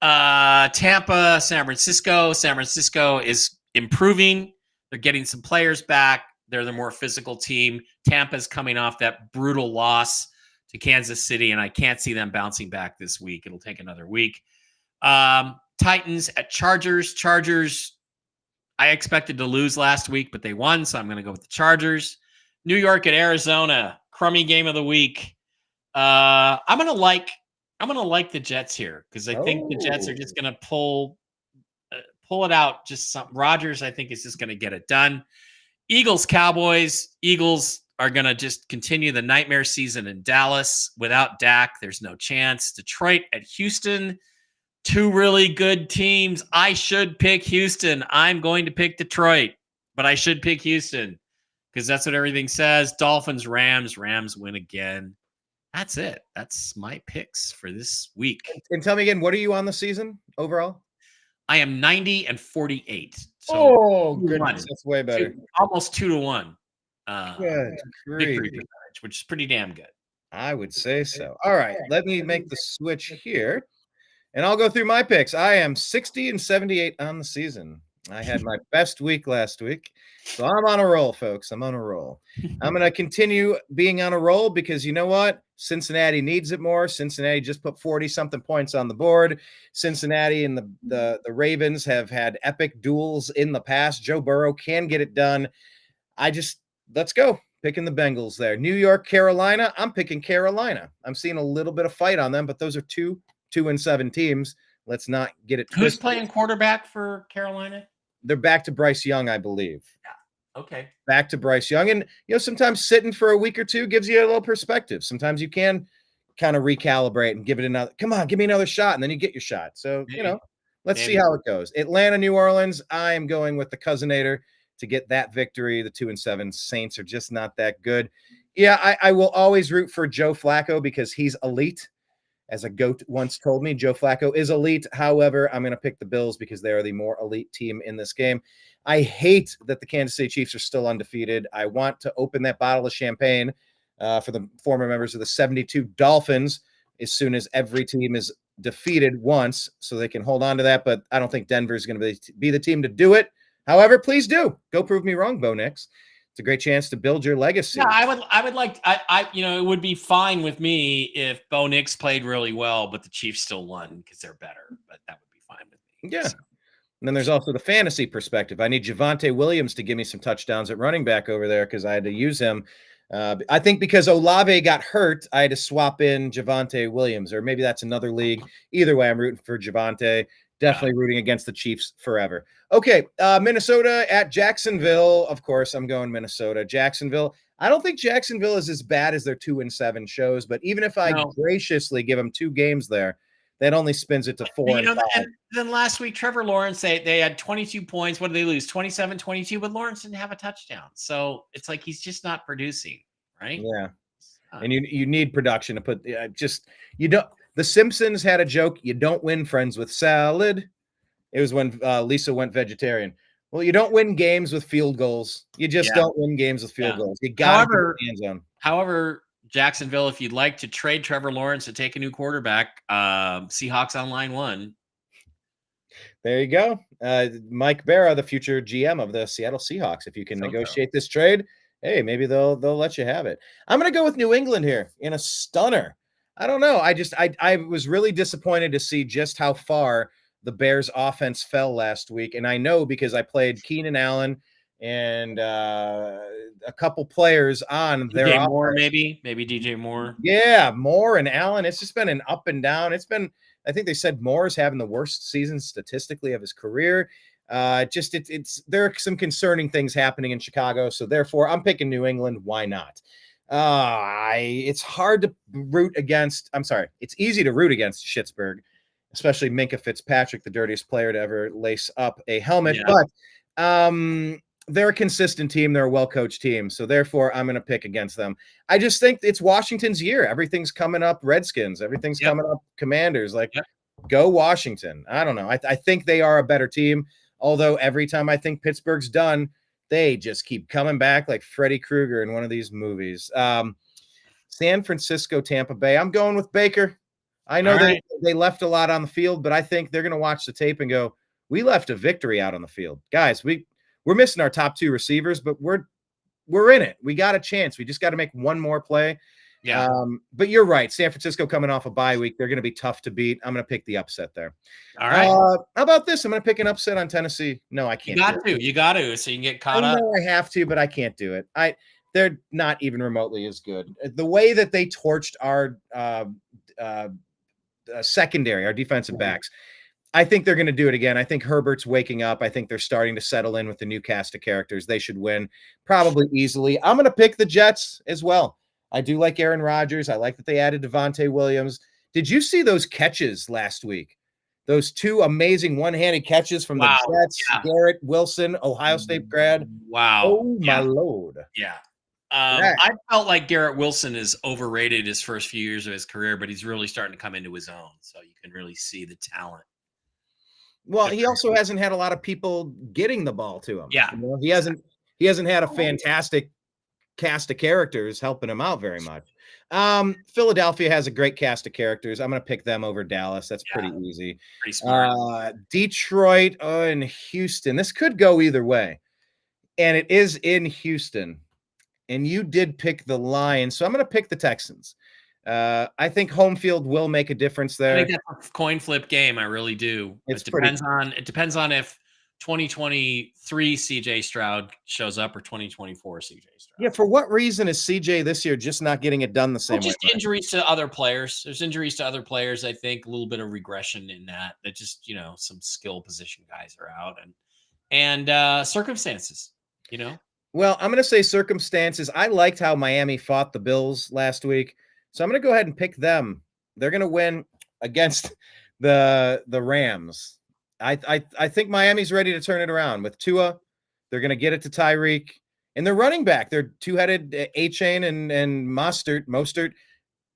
Tampa, San Francisco. San Francisco is improving. They're getting some players back. They're the more physical team. Tampa's coming off that brutal loss to Kansas City, and I can't see them bouncing back this week. It'll take another week. Titans at Chargers. Chargers, I expected to lose last week, but they won, so I'm going to go with the Chargers. New York at Arizona. Crummy game of the week. I'm going to like the Jets here because I think the Jets are just going to pull it out. Just some Rodgers, I think, is just going to get it done. Eagles, Cowboys. Eagles are going to just continue the nightmare season in Dallas. Without Dak, there's no chance. Detroit at Houston. 2 really good teams. I should pick Houston. I'm going to pick Detroit, but I should pick Houston because that's what everything says. Dolphins, Rams. Rams win again. That's it. That's my picks for this week. And tell me again, what are you on the season overall? I am 90-48. So goodness, that's way better. Almost 2-1. Good victory percentage, which is pretty damn good. I would say so. All right, let me make the switch here. And I'll go through my picks. I am 60-78 on the season. I had my best week last week. So I'm on a roll, folks. I'm on a roll. I'm going to continue being on a roll because you know what? Cincinnati needs it more. Cincinnati just put 40-something points on the board. Cincinnati and the Ravens have had epic duels in the past. Joe Burrow can get it done. Let's go. Picking the Bengals there. New York, Carolina. I'm picking Carolina. I'm seeing a little bit of fight on them, but those are 2-7 teams. Let's not get it twisted. Who's playing quarterback for Carolina? They're back to Bryce Young, I believe. Yeah. Okay. Back to Bryce Young. And, sometimes sitting for a week or two gives you a little perspective. Sometimes you can kind of recalibrate and give it another, come on, give me another shot. And then you get your shot. So, let's see how it goes. Atlanta, New Orleans. I am going with the Cousinator to get that victory. The 2-7 Saints are just not that good. Yeah, I will always root for Joe Flacco because he's elite. As a goat once told me, Joe Flacco is elite. However, I'm going to pick the Bills because they are the more elite team in this game. I hate that the Kansas City Chiefs are still undefeated. I want to open that bottle of champagne for the former members of the 72 Dolphins as soon as every team is defeated once so they can hold on to that. But I don't think Denver is going to be the team to do it. However, please do. Go prove me wrong, Bo Nix. It's a great chance to build your legacy. Yeah, I would like, it would be fine with me if Bo Nix played really well, but the Chiefs still won because they're better. But that would be fine with me. Yeah. So. And then there's also the fantasy perspective. I need Javonte Williams to give me some touchdowns at running back over there because I had to use him. I think because Olave got hurt, I had to swap in Javonte Williams, or maybe that's another league. Either way, I'm rooting for Javonte. Definitely rooting against the Chiefs forever. Okay, Minnesota at Jacksonville. Of course, I'm going Minnesota. Jacksonville. I don't think Jacksonville is as bad as their 2-7 shows, but even if I graciously give them 2 games there, that only spins it to 4 and 5. And then last week, Trevor Lawrence, they had 22 points. What did they lose? 27-22, but Lawrence didn't have a touchdown. So it's like he's just not producing, right? Yeah. And you need production to put you don't. The Simpsons had a joke. You don't win friends with salad. It was when Lisa went vegetarian. Well, you don't win games with field goals. You just don't win games with field goals. You got to put the end zone. However, Jacksonville, if you'd like to trade Trevor Lawrence to take a new quarterback, Seahawks on line 1. There you go. Mike Bara, the future GM of the Seattle Seahawks. If you can negotiate this trade, hey, maybe they'll let you have it. I'm going to go with New England here in a stunner. I don't know. I was really disappointed to see just how far the Bears offense fell last week. And I know because I played Keenan Allen and a couple players on their DJ Moore, offense. maybe DJ Moore. Yeah, Moore and Allen. It's just been an up and down. It's been, I think they said Moore is having the worst season statistically of his career. There are some concerning things happening in Chicago. So therefore, I'm picking New England. Why not? It's hard to root against. I'm sorry. It's easy to root against Schittsburg, especially Minka Fitzpatrick, the dirtiest player to ever lace up a helmet. Yeah. But they're a consistent team. They're a well-coached team. So therefore, I'm going to pick against them. I just think it's Washington's year. Everything's coming up Redskins. Everything's coming up Commanders. Go Washington. I don't know. I think they are a better team. Although every time I think Pittsburgh's done, they just keep coming back like Freddy Krueger in one of these movies. San Francisco, Tampa Bay. I'm going with Baker. I know they left a lot on the field, but I think they're going to watch the tape and go, we left a victory out on the field. Guys, we're missing our top two receivers, but we're in it. We got a chance. We just got to make one more play. Yeah. But you're right. San Francisco coming off a bye week. They're going to be tough to beat. I'm going to pick the upset there. All right. How about this? I'm going to pick an upset on Tennessee. No, I can't. You got to, so you can get caught I up. know I have to, but I can't do it. They're not even remotely as good. The way that they torched our secondary, our defensive backs, I think they're going to do it again. I think Herbert's waking up. I think they're starting to settle in with the new cast of characters. They should win probably easily. I'm going to pick the Jets as well. I do like Aaron Rodgers. I like that they added Devontae Williams. Did you see those catches last week? Those two amazing one-handed catches from the Jets, Garrett Wilson, Ohio State grad. Wow. Oh, my Lord. Yeah. I felt like Garrett Wilson is overrated his first few years of his career, but he's really starting to come into his own. So you can really see the talent. Well, he also hasn't had a lot of people getting the ball to him. Yeah. He hasn't had a fantastic cast of characters helping him out very much. Philadelphia has a great cast of characters. I'm going to pick them over Dallas. That's pretty easy. Pretty smart. Detroit and Houston. This could go either way. And it is in Houston. And you did pick the Lions. So I'm going to pick the Texans. I think home field will make a difference there. I think that's a coin flip game. I really do. It depends on if 2023 CJ Stroud shows up or 2024 CJ Stroud. Yeah, for what reason is CJ this year just not getting it done the same way? Just injuries to other players. There's injuries to other players. I think a little bit of regression in that. That just some skill position guys are out and circumstances. Well, I'm going to say circumstances. I liked how Miami fought the Bills last week. So I'm going to go ahead and pick them. They're going to win against the Rams. I think Miami's ready to turn it around with Tua. They're going to get it to Tyreek. And they're running back. They're two-headed A-Chain and Mostert.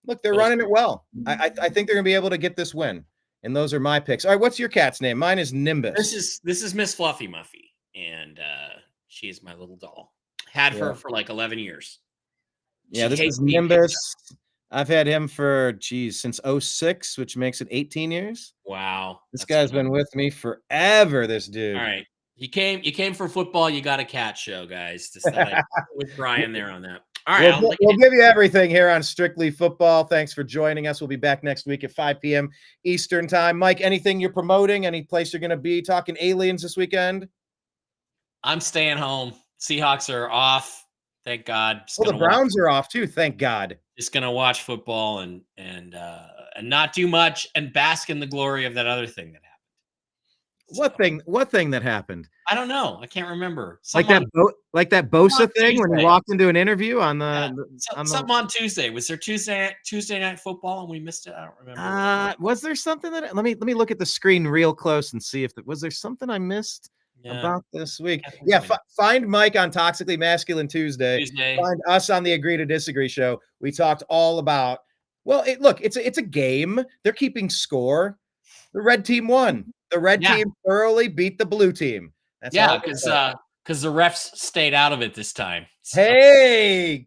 Look, they're running it well. I think they're going to be able to get this win. And those are my picks. All right, what's your cat's name? Mine is Nimbus. This is Miss Fluffy Muffy, and she is my little doll. Had her for like 11 years. Yeah, this is Nimbus. I've had him for, since 2006, which makes it 18 years. Wow. This guy's been with me forever, this dude. All right. You came for football, you got a cat show, guys. Just with Brian there on that. All right. We'll give you everything here on Strictly Football. Thanks for joining us. We'll be back next week at 5 p.m. Eastern time. Mike, anything you're promoting? Any place you're going to be talking aliens this weekend? I'm staying home. Seahawks are off. Thank God. The Browns are off too. Thank God. Just gonna watch football and not do much and bask in the glory of that other thing that happened. What thing that happened? I don't know. I can't remember. Like that Bosa thing when he walked into an interview on something on Tuesday. Was there Tuesday night football and we missed it? I don't remember. Was there something that let me look at the screen real close and see if was there something I missed about this week? Yeah, find Mike on Toxically Masculine Tuesday. Find us on the Agree to Disagree show. We talked all about. Well, it's a game. They're keeping score. The red team won. The red team thoroughly beat the blue team. That's because the refs stayed out of it this time. So. Hey,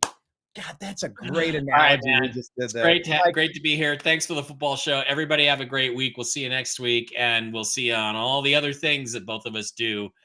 God, that's a great analogy. Right, just did that. Great to be here. Thanks for the football show. Everybody have a great week. We'll see you next week, and we'll see you on all the other things that both of us do